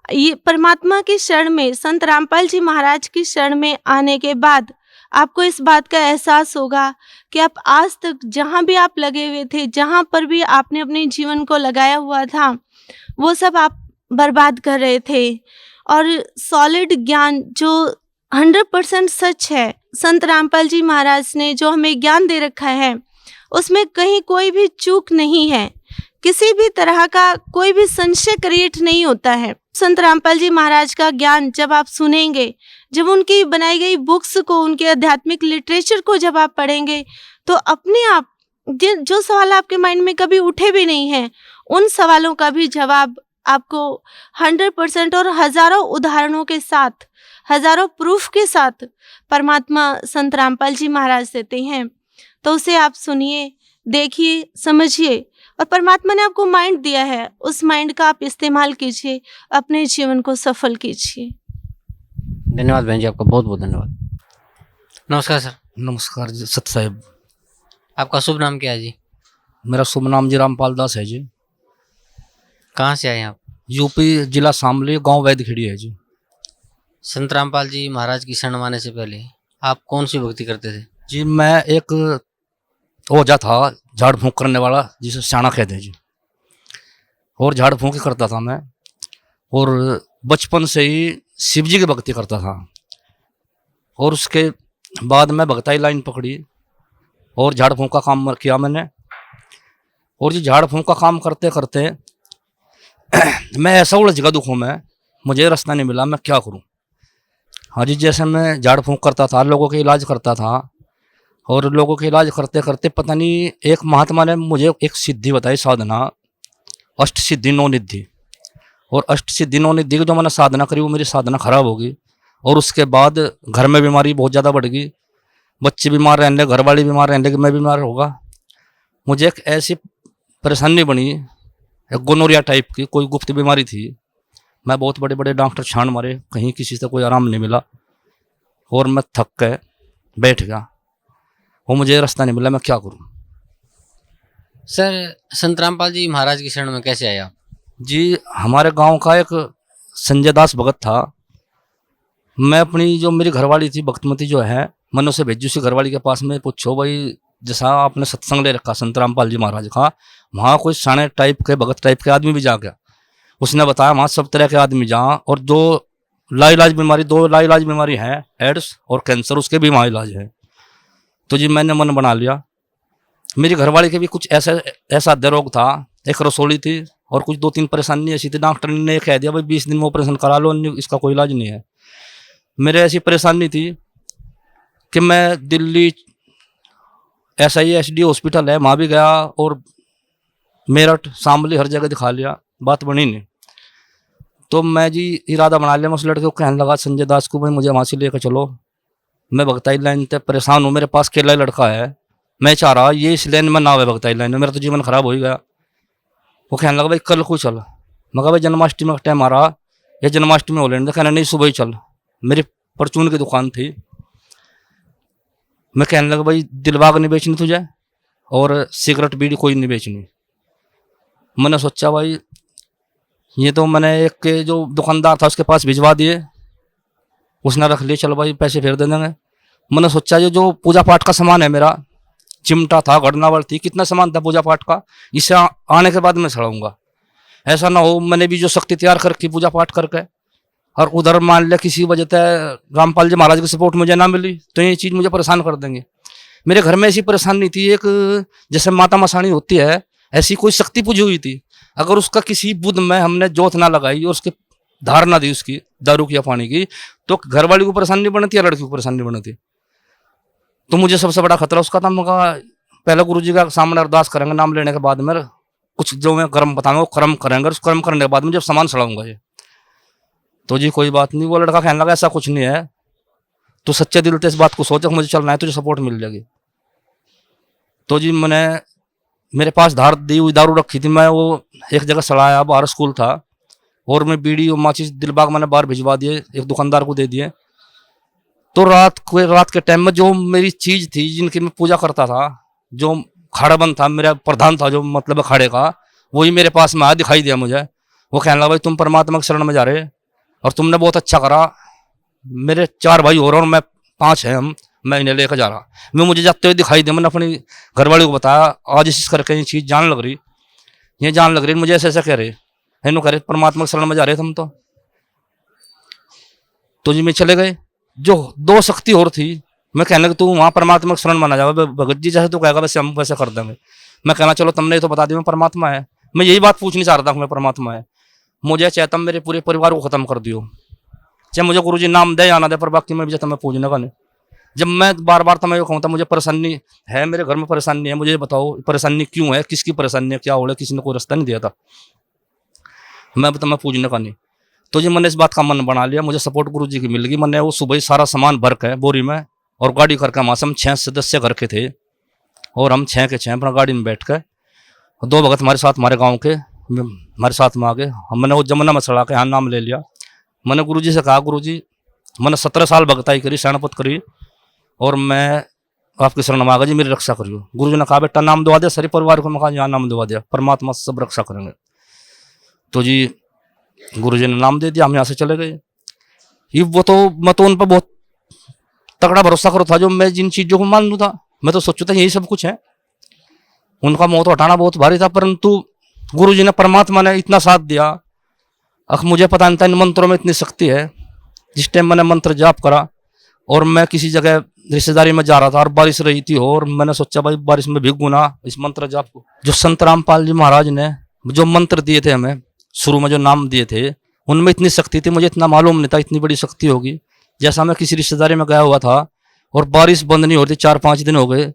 ये परमात्मा की शरण में, संत रामपाल जी महाराज की शरण में आने के बाद आपको इस बात का एहसास होगा कि आप आज तक जहाँ भी आप लगे हुए थे, जहाँ पर भी आपने अपने जीवन को लगाया हुआ था, वो सब आप बर्बाद कर रहे थे। और सॉलिड ज्ञान जो 100% सच है, संत रामपाल जी महाराज ने जो हमें ज्ञान दे रखा है, उसमें कहीं कोई भी चूक नहीं है, किसी भी तरह का कोई भी संशय क्रिएट नहीं होता है। संत रामपाल जी महाराज का ज्ञान जब आप सुनेंगे, जब उनकी बनाई गई बुक्स को, उनके आध्यात्मिक लिटरेचर को जब आप पढ़ेंगे, तो अपने आप जो सवाल आपके माइंड में कभी उठे भी नहीं हैं, उन सवालों का भी जवाब आपको 100% और हजारों उदाहरणों के साथ, हजारों प्रूफ के साथ परमात्मा संत रामपाल जी महाराज देते हैं। तो उसे आप सुनिए, देखिए, समझिए। और परमात्मा ने आपको माइंड दिया है, उस माइंड का आप इस्तेमाल कीजिए, अपने जीवन को सफल कीजिए। धन्यवाद बहन जी, आपका बहुत बहुत धन्यवाद। नमस्कार सर। नमस्कार जी, सत साहिब। आपका शुभ नाम क्या है जी? मेरा शुभ नाम जी रामपाल दास है जी। कहाँ से आए आप? यूपी, जिला शामली, गांव वैदखेड़ी है जी। संत रामपाल जी महाराज की शरण आने से पहले आप कौन सी भक्ति करते थे? जी मैं एक ओझा था, झाड़ फूंक करने वाला, जिसे स्याणा कहते हैं जी। और झाड़ फूंक ही करता था मैं, और बचपन से ही शिव जी की भक्ति करता था। और उसके बाद मैं भक्ताई लाइन पकड़ी और झाड़ फूंक का काम किया मैंने। और जी झाड़ फूंक का काम करते करते मैं ऐसा उलझ गया दुखों में, मुझे रास्ता नहीं मिला, मैं क्या करूं। हाँ जी, जैसे मैं झाड़ फूंक करता था, लोगों के इलाज करता था, और लोगों के इलाज करते करते पता नहीं एक महात्मा ने मुझे एक सिद्धि बताई, साधना, अष्ट सिद्धि 9 निधि। और अष्ट सिद्धि इन्होंने दी, जो मैंने साधना करी वो मेरी साधना खराब होगी। और उसके बाद घर में बीमारी बहुत ज़्यादा बढ़ गई, बच्चे बीमार रहने लगे, घर वाले बीमार रहने लगे, मैं बीमार होगा। मुझे एक ऐसी परेशानी बनी, एक गोनोरिया टाइप की कोई गुप्त बीमारी थी। मैं बहुत बड़े बड़े डॉक्टर छान मारे, कहीं किसी से कोई आराम नहीं मिला और मैं थक के बैठ गया। वो मुझे रास्ता नहीं मिला, मैं क्या करूं। सर, संत रामपाल जी महाराज की शरण में कैसे आए आप? जी, हमारे गांव का एक संजय दास भगत था। मैं अपनी जो मेरी घरवाली थी भक्तमती जो है, मैंने उसे भेजी उसी घरवाली के पास में, पूछो भाई जैसा आपने सत्संग ले रखा संत रामपाल जी महाराज का, वहाँ कोई साने टाइप के भगत टाइप के आदमी भी जा गया। उसने बताया वहाँ सब तरह के आदमी जहाँ, और जो लाइलाज बीमारी, 2 लाइलाज बीमारी है, एड्स और कैंसर, उसके भी वहाँ इलाज है। तो जी मैंने मन बना लिया। मेरी घरवाली के भी कुछ ऐसा रोग था, एक रसोली थी और कुछ 2-3 परेशानी ऐसी थी। डॉक्टर ने कह दिया भाई 20 दिन में ऑपरेशन करा लो, इसका कोई इलाज नहीं है। मेरे ऐसी परेशानी थी कि मैं दिल्ली SISD हॉस्पिटल है वहाँ भी गया और मेरठ, शामली, हर जगह दिखा लिया, बात बनी नहीं। तो मैं जी इरादा बना लिया, मैं उस लड़के को कहने लगा संजय दास को, भाई मुझे वहाँ से लेकर चलो, मैं भगताई लाइन से परेशान हूँ, मेरे पास अकेला ही लड़का है, मैं चाह रहा ये इस लाइन में ना आवे, भगताई लाइन में, मेरा तो जीवन खराब हो ही गया। वो कहने लगा भाई कल को चल। मैं कहा भाई जन्माष्टमी का टाइम आ रहा, या जन्माष्टमी हो लेने। कहना नहीं सुबह ही चल। मेरी परचून की दुकान थी। मैं कहने लगा भाई दिलबाग नहीं बेचनी तुझे और सिगरेट बीड़ी कोई नहीं बेचनी। मैंने सोचा भाई ये तो मैंने एक जो दुकानदार था उसके पास भिजवा दिए, उसने रख लिए, चलो भाई पैसे फेर दे देंगे। मैंने सोचा जो पूजा पाठ का सामान है मेरा, चिमटा था, घड़नावल थी, कितना सामान था पूजा पाठ का, इसे आने के बाद मैं चढ़ाऊंगा। ऐसा ना हो मैंने भी जो शक्ति तैयार करके पूजा पाठ करके, और उधर मान लिया किसी वजह से रामपाल जी महाराज की सपोर्ट मुझे ना मिली तो ये चीज़ मुझे परेशान कर देंगे। मेरे घर में ऐसी परेशानी थी, एक जैसे माता मसाणी होती है ऐसी कोई शक्ति पूजी हुई थी। अगर उसका किसी बुध में हमने जोत ना लगाई और उसकी धार ना दी उसकी दारू की या पानी की, तो घर वाली को परेशानी बनती है, लड़की को परेशानी बनती। तो मुझे सबसे बड़ा खतरा उसका था। मैं पहले गुरु जी का सामने अरदास करेंगे, नाम लेने के बाद में कुछ जो मैं कर्म बताऊंगा वो कर्म करेंगे, उस कर्म करने के बाद में जब सामान सड़ाऊंगा ये। तो जी कोई बात नहीं। वो लड़का कहने लगा ऐसा कुछ नहीं है, तो सच्चे दिल से इस बात को सोचा मुझे चलना है, तुझे सपोर्ट मिल जाएगी। तो जी मेरे पास धार दी हुई दारू रखी थी, मैं वो एक जगह सड़ाया, बाहर स्कूल था, और मैं बीड़ी और माचिस दिलबाग मैंने बाहर भिजवा दिए, एक दुकानदार को दे दिए। तो रात के टाइम में जो मेरी चीज थी जिनकी मैं पूजा करता था, जो खाड़ाबंद था मेरा प्रधान था, जो मतलब खाड़े का, वही मेरे पास में आया, दिखाई दिया मुझे। वो कहने लगा भाई तुम परमात्मा की शरण में जा रहे और तुमने बहुत अच्छा करा। मेरे 4 भाई और मैं 5 हैं, मैं इन्हें लेकर जा रहा। मैं मुझे जाते हुए दिखाई दिया, मैंने अपनी घरवाली को बताया आज इस करके ये चीज़ जान लग रही, ये जान लग रही, मुझे ऐसे ऐसा कह रहे हैं, कह रहे परमात्मा की शरण में जा रहे तुम तो जी मैं चले गए। जो 2 शक्ति और थी, मैं कहने लगा तू वहाँ परमात्मा की शरण माना जाओ, भगत जी जैसे तू कहेगा वैसे हम वैसे कर देंगे। मैं कहना चलो तुमने तो बता दिया परमात्मा है, मैं यही बात पूछनी चाह रहा था, मैं परमात्मा है, मुझे चाहता मेरे पूरे परिवार को खत्म कर दियो, चाहे मुझे गुरु जी नाम दे या ना दे, पर बाकी मैं भी चाहता मैं पूजने का नहीं। जब मैं बार बार तो मैं कहूँता मुझे परेशानी है, मेरे घर में परेशानी है, मुझे बताओ परेशानी क्यों है, किसकी परेशानी है, क्या हो रहा है, किसी ने कोई रास्ता नहीं दिया था, मैं बता मैं पूजने का नहीं। तो जी मैंने इस बात का मन बना लिया, मुझे सपोर्ट गुरु जी की मिल गई। मैंने वो सुबह ही सारा सामान भर के बोरी में और गाड़ी करके वहाँ से हम 6 सदस्य घर के थे, और हम 6 के 6 अपना गाड़ी में बैठ के 2 भगत हमारे साथ, हमारे गाँव के हमारे साथ में आ गए। मैंने वो जमुना में चढ़ा के यहाँ नाम ले लिया। मैंने गुरु जी से कहा गुरु जी मैंने 17 साल भगताई करी, शरणपत करी, और मैं आपकी शरण में आ गया जी, मेरी रक्षा करियो। गुरु जी ने कहा बेटा नाम दवा दिया सारे परिवार को। मैं कहा यहाँ नाम दवा दिया, परमात्मा सब रक्षा करेंगे। तो जी गुरु जी ने नाम दे दिया, हम यहाँ से चले गए। ये वो तो मैं तो उन पर बहुत तगड़ा भरोसा करो था, जो मैं जिन चीज़ों को मान लूँ था, मैं तो सोचू था यही सब कुछ है। उनका मोह तो हटाना बहुत भारी था, परंतु गुरु जी ने, परमात्मा ने इतना साथ दिया। अब मुझे पता नहीं था इन मंत्रों में इतनी शक्ति है। जिस टाइम मैंने मंत्र जाप करा और मैं किसी जगह रिश्तेदारी में जा रहा था और बारिश रही थी, और मैंने सोचा भाई बारिश में भीगूं ना, इस मंत्र जाप को। जो संत रामपाल जी महाराज ने जो मंत्र दिए थे हमें, शुरू में जो नाम दिए थे, उनमें इतनी शक्ति थी, मुझे इतना मालूम नहीं था इतनी बड़ी शक्ति होगी। जैसा मैं किसी रिश्तेदारी में गया हुआ था और बारिश बंद नहीं होती, 4-5 दिन हो गए।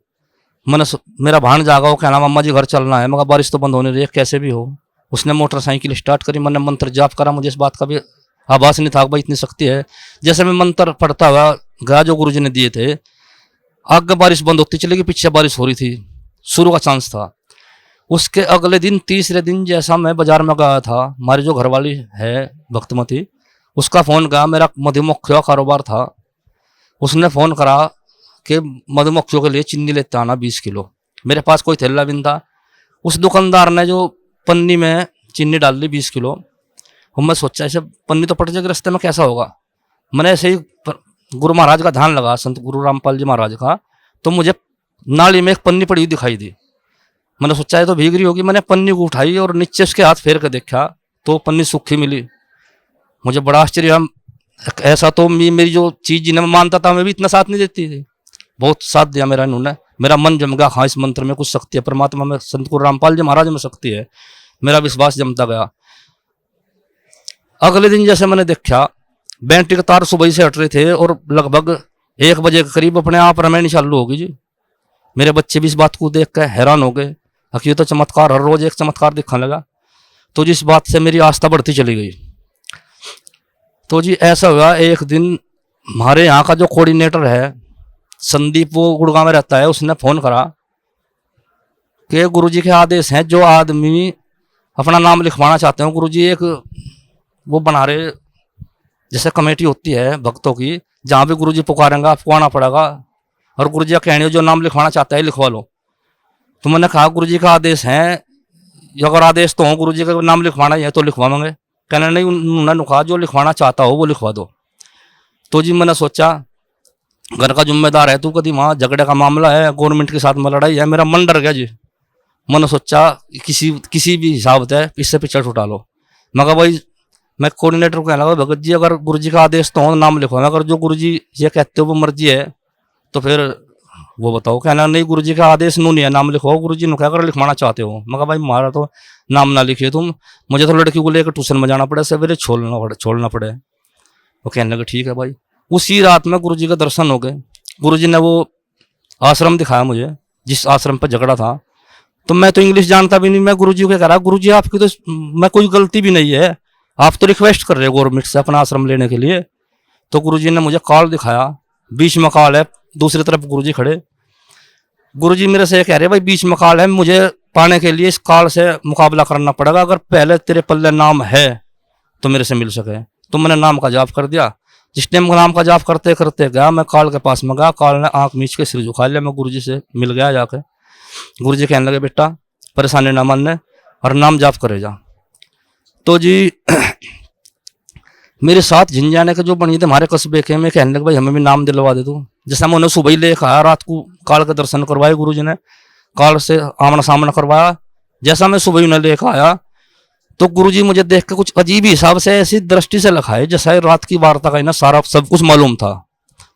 मैंने मेरा भाण जागा, वो कहना मम्मा जी घर चलना है। मगर बारिश तो बंद होने रही है, कैसे भी हो। उसने मोटरसाइकिल स्टार्ट करी, मैंने मंत्र जाप करा, मुझे इस बात का भी आभास नहीं था भाई इतनी शक्ति है। जैसे मैं मंत्र पढ़ता हुआ गया जो गुरुजी ने दिए थे, आगे बारिश बंद होती चली गई, पीछे बारिश हो रही थी, शुरू का चांस था। उसके अगले दिन तीसरे दिन जैसा मैं बाजार में गया था, हमारी जो घरवाली है भक्तमती, उसका फोन गया, मेरा मधुमक्खियों का कारोबार था, उसने फोन करा कि मधुमक्खियों के लिए चीनी लेते आना 20 किलो। मेरे पास कोई थैला भी नहीं था। उस दुकानदार ने जो पन्नी में चीनी डाल ली 20 किलो, और मैं सोचा ऐसे पन्नी तो पट जाएगी रास्ते में, कैसा होगा। मैंने ऐसे ही गुरु महाराज का ध्यान लगा, संत गुरु रामपाल जी महाराज का, तो मुझे नाली में एक पन्नी पड़ी हुई दिखाई दी। मैंने सोचा है तो भीग रही होगी, मैंने पन्नी को उठाई और नीचे उसके हाथ फेर कर देखा तो पन्नी सूखी मिली। मुझे बड़ा आश्चर्य, ऐसा तो मेरी जो चीज जिन्हें मैं मानता था मैं भी इतना साथ नहीं देती थी। बहुत साथ दिया मेरा इन्होंने, मेरा मन जम गया, हाँ इस मंत्र में कुछ शक्ति है, परमात्मा में, संत गुरु रामपाल जी महाराज में शक्ति है, मेरा विश्वास जमता गया। अगले दिन जैसे मैंने देखा, बैटरी के तार सुबह से हट रहे थे और लगभग 1 बजे के करीब अपने आप रमैनी चालू होगी जी। मेरे बच्चे भी इस बात को देख कर हैरान हो गए, हकीकत तो चमत्कार, हर रोज एक चमत्कार दिखने लगा। तो जिस बात से मेरी आस्था बढ़ती चली गई। तो जी ऐसा हुआ, एक दिन हमारे यहाँ का जो कोऑर्डिनेटर है संदीप, वो गुड़गांव में रहता है, उसने फोन करा कि गुरुजी के आदेश हैं, जो आदमी अपना नाम लिखवाना चाहते हो, गुरुजी एक वो बना रहे, जैसे कमेटी होती है भक्तों की, जहाँ भी गुरुजी पुकारेंगे आपको आना पड़ेगा, और गुरुजी का कहने जो नाम लिखवाना चाहता है लिखवा लो। तो मैंने कहा गुरुजी का आदेश है, अगर आदेश तो हो गुरुजी का नाम लिखवाना है तो लिखवाएंगे। कहना नहीं, उन्होंने कहा जो लिखवाना चाहता हो वो लिखवा दो। तो जी मैंने सोचा घर का जिम्मेदार है तू, कभी वहाँ झगड़े का मामला है, गवर्नमेंट के साथ में लड़ाई है, मेरा मन डर गया जी। मैंने सोचा किसी भी हिसाब से इससे पिछड़ उठा लो। मगर भाई मैं कोऑर्डिनेटर को कहने लगा, भगत जी अगर गुरुजी का आदेश तो हो नाम लिखवाना, अगर जो गुरुजी ये कहते हो वो मर्जी है तो फिर वो बताओ। कहना नहीं गुरुजी का आदेश नू नहीं है, नाम लिखवाओ, गुरुजी ने कहा अगर लिखवाना चाहते हो। मगर भाई हमारा तो नाम ना लिखिए तुम, मुझे तो लड़की को लेकर ट्यूशन में जाना पड़े, सवेरे छोड़ना पड़े। वो कहने लगे ठीक है भाई। उसी रात में गुरुजी का दर्शन हो गए। गुरुजी ने वो आश्रम दिखाया मुझे जिस आश्रम पर झगड़ा था। तो मैं तो इंग्लिश जानता भी नहीं, मैं गुरुजी को कह रहा गुरुजी आपकी तो मैं कोई गलती भी नहीं है, आप तो रिक्वेस्ट कर रहे हो गवर्नमेंट से अपना आश्रम लेने के लिए। तो गुरुजी ने मुझे कॉल दिखाया, बीच में कॉल है, दूसरी तरफ गुरुजी खड़े। गुरुजी मेरे से कह रहे भाई बीच में कॉल है, मुझे पाने के लिए इस कॉल से मुकाबला करना पड़ेगा, अगर पहले तेरे पल्ले नाम है तो मेरे से मिल सके। तो मैंने नाम का जाप कर दिया। जिस टाइम नाम का जाप करते करते गया, मैं कॉल के पास में गया, कॉल ने आंख मीच के सिर झुका लिया, मैं गुरुजी से मिल गया जाके। गुरुजी कहने लगे बेटा परेशानी ना मानने और नाम जाप करे जा। तो जी मेरे साथ झिंझाने के जो बनी थे हमारे कस्बे के, मैं कहने लगे भाई हमें भी नाम दिलवा दे तू। जैसे मैं उन्हें सुबह ही लेकर आया, रात को काल के दर्शन करवाए गुरुजी ने, काल से आमना सामना करवाया। जैसा मैं सुबह ही उन्हें लेकर आया तो गुरुजी मुझे देख के कुछ अजीब हिसाब से ऐसी दृष्टि से लखाए जैसा रात की वार्ता का ना सारा सब कुछ मालूम था।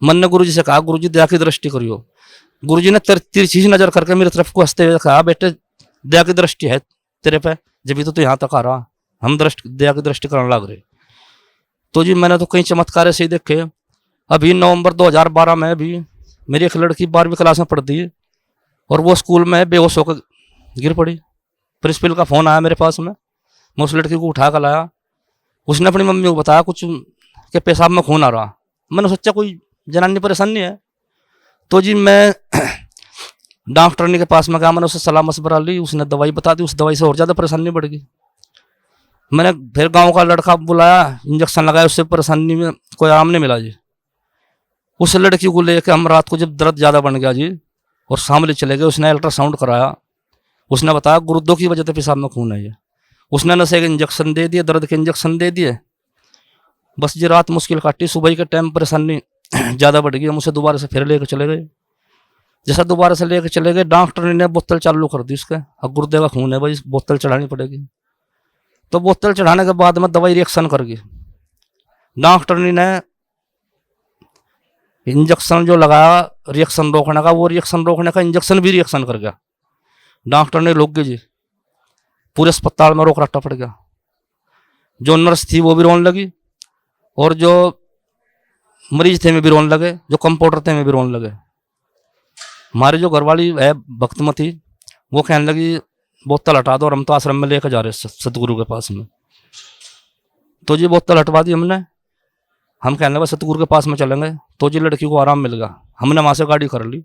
मन ने गुरुजी से कहा गुरुजी दया की दृष्टि करियो। गुरुजी ने तिरछी नजर करके मेरी तरफ को हंसते हुए कहा बेटे दया की दृष्टि है तेरे पे, जब तो यहाँ तक आ रहा, हम दया की दृष्टि करने लग रहे। तो जी मैंने तो कई चमत्कार ऐसे ही देखे। अभी नवंबर 2012 में भी मेरी एक लड़की 12वीं क्लास में पढ़ती है और वो स्कूल में बेहोश होकर गिर पड़ी। प्रिंसिपल का फोन आया मेरे पास में, मैं उस लड़की को उठा कर लाया। उसने अपनी मम्मी को बताया कुछ कि पेशाब में खून आ रहा। मैंने सोचा कोई जनानी परेशानी है। तो जी मैं डॉक्टरनी के पास में गया, मैंने उससे सलाह मशवरा ली, उसने दवाई बता दी, उस दवाई से और ज़्यादा परेशानी बढ़ गई। मैंने फिर गांव का लड़का बुलाया, इंजेक्शन लगाया, उससे परेशानी में कोई आराम नहीं मिला जी। उस लड़की को लेकर हम रात को जब दर्द ज़्यादा बन गया जी और सामने चले गए, उसने अल्ट्रासाउंड कराया, उसने बताया गुर्दों की वजह से पेशाब में खून है ये। उसने नशे के इंजेक्शन दे दिए, दर्द के इंजेक्शन दे दिए। बस जी रात मुश्किल काटी, सुबह के टाइम परेशानी ज़्यादा बढ़ गई। हम उसे दोबारा से फिर लेकर चले गए। जैसा दोबारा से लेकर चले गए, डॉक्टर ने बोतल चालू कर दी उसके, अब गुर्दे का खून है भाई, बोतल चढ़ानी पड़ेगी। तो बोतल चढ़ाने के बाद में दवाई रिएक्शन कर गई। डॉक्टर ने इंजेक्शन जो लगाया रिएक्शन रोकने का, वो रिएक्शन रोकने का इंजेक्शन भी रिएक्शन कर गया। डॉक्टर ने रोक गई जी, पूरे अस्पताल में रोक रट्टा पड़ गया। जो नर्स थी वो भी रोने लगी और जो मरीज थे में भी रोने लगे, जो कंपाउंडर थे में भी रोने लगे। हमारी जो घरवाली है भक्तमती, वो कहने लगी बोतल हटा दो और हम तो आश्रम में लेकर जा रहे सतगुरु के पास में। तो जी बोतल हटवा दी हमने, हम कहने लगे सतगुरु के पास में चलेंगे। तो जी लड़की को आराम मिल गया, हमने वहाँ से गाड़ी कर ली।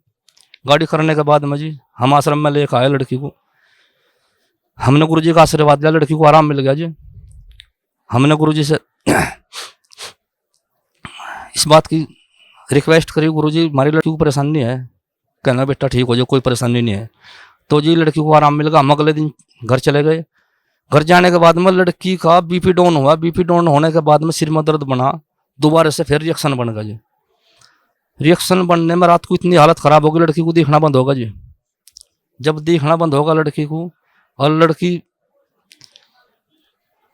गाड़ी करने के बाद में जी हम आश्रम में लेकर आए लड़की को, हमने गुरु जी का आशीर्वाद दिया, लड़की को आराम मिल गया जी। हमने गुरु जी से इस बात की रिक्वेस्ट करी, गुरु जी हमारी लड़की को परेशानी है, कहना बेटा ठीक हो जाए, कोई परेशानी नहीं है। तो जी लड़की को आराम मिल गया। हम अगले दिन घर चले गए। घर जाने के बाद में लड़की का बीपी डाउन हुआ। बीपी डाउन होने के बाद में सिर में दर्द बना, दोबारा से फिर रिएक्शन बन गया जी। रिएक्शन बनने में रात को इतनी हालत ख़राब होगी, लड़की को दिखना बंद होगा जी। जब दिखना बंद होगा लड़की को, और लड़की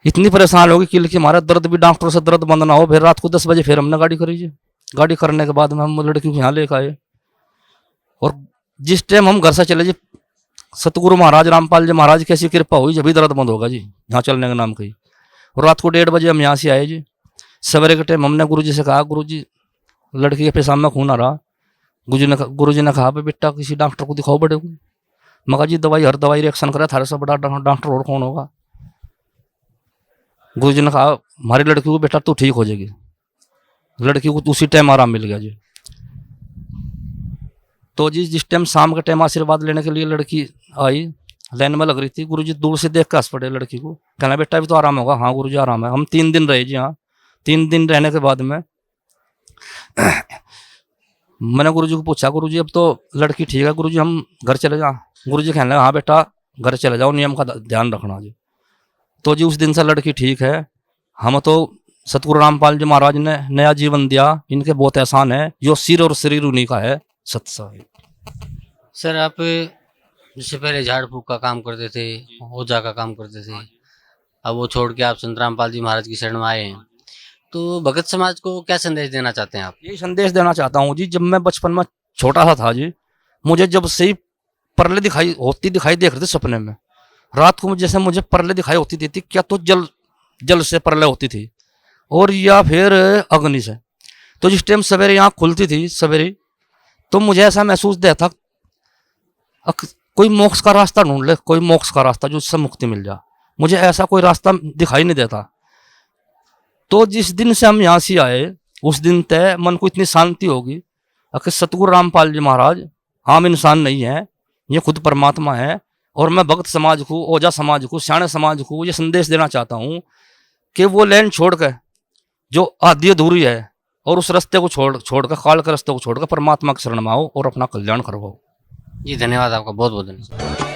इतनी परेशान होगी कि हमारा दर्द भी डॉक्टर से दर्द बंद ना हो। फिर रात को 10 बजे फिर हमने गाड़ी करी जी। गाड़ी करने के बाद में हम लड़की को यहाँ लेकर आए, और जिस टाइम हम घर से चले जी, सतगुरु महाराज रामपाल जी महाराज की ऐसी कृपा हुई, जब भी दर्द बंद होगा जी यहाँ चलने के नाम की। और रात को 1:30 बजे हम यहाँ से आए जी। सवेरे के टाइम हमने गुरु जी से कहा, गुरु जी लड़की के पेशाब में खून आ रहा। गुरु जी ने कहा बेटा किसी डॉक्टर को दिखाओ बड़े को। मगर जी दवाई हर दवाई रिएक्शन करे, थारे से बड़ा डॉक्टर और कौन होगा। गुरु जी ने कहा हमारी लड़की को बेटा तू ठीक हो जाएगी। लड़की को उसी टाइम आराम मिल गया जी। तो जी जिस टाइम शाम के टाइम आशीर्वाद लेने के लिए लड़की आई, लाइन में लग रही थी, गुरु जी दूर से देख कर हंस पड़े लड़की को, कहना बेटा अभी तो आराम होगा। हाँ गुरु जी आराम है। हम 3 दिन रहे जी हाँ। 3 दिन रहने के बाद में मैंने गुरु जी को पूछा, गुरु जी अब तो लड़की ठीक है, गुरु जी हम घर चले जाओ। गुरु जी कहने लगे हाँ बेटा घर चले जाओ, नियम का ध्यान रखना जी। तो जी उस दिन से लड़की ठीक है। हम तो सतगुरु रामपाल जी महाराज ने नया जीवन दिया, इनके बहुत एहसान है, जो सिर और शरीर उन्हीं का है। सत्संग। सर आप जैसे पहले झाड़ फूक का काम करते थे, ओझा का काम करते थे, अब वो छोड़ के आप संत रामपाल जी महाराज की शरण में आए हैं, तो भगत समाज को क्या संदेश देना चाहते हैं आप? यही संदेश देना चाहता हूँ जी, जब मैं बचपन में छोटा सा था जी, मुझे जब से ही परले दिखाई देख रहे थे सपने में। रात को जैसे मुझे परले दिखाई होती थी, क्या तो जल से परले होती थी और या फिर अग्नि से। तो जिस टाइम सवेरे आँख खुलती थी सवेरे, तो मुझे ऐसा महसूस देता कोई मोक्ष का रास्ता ढूंढ ले, कोई मोक्ष का रास्ता जो उससे मुक्ति मिल जाए। मुझे ऐसा कोई रास्ता दिखाई नहीं देता। तो जिस दिन से हम यहाँ से आए उस दिन तय मन को इतनी शांति होगी कि सतगुरु रामपाल जी महाराज आम इंसान नहीं है, ये खुद परमात्मा है। और मैं भक्त समाज को, ओझा समाज को, सियाणे समाज को ये संदेश देना चाहता हूँ कि वो लाइन छोड़ कर जो आधी अधूरी है और उस रास्ते को छोड़कर काल के रास्ते को छोड़कर परमात्मा की शरण में आओ और अपना कल्याण करवाओ। जी धन्यवाद आपका, बहुत बहुत धन्यवाद।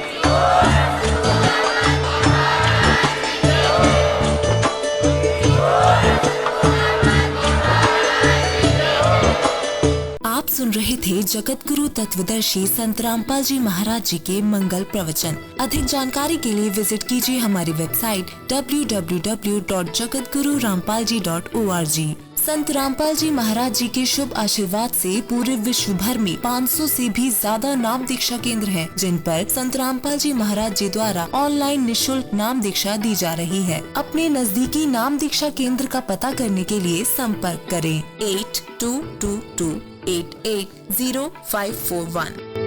आप सुन रहे थे जगत गुरु तत्वदर्शी संत रामपाल जी महाराज जी के मंगल प्रवचन। अधिक जानकारी के लिए विजिट कीजिए हमारी वेबसाइट www.jagatgururampalji.org। संत रामपाल जी महाराज जी के शुभ आशीर्वाद से पूरे विश्व भर में 500 से भी ज्यादा नाम दीक्षा केंद्र हैं, जिन पर संत रामपाल जी महाराज जी द्वारा ऑनलाइन निशुल्क नाम दीक्षा दी जा रही है। अपने नजदीकी नाम दीक्षा केंद्र का पता करने के लिए संपर्क करें 8222880541।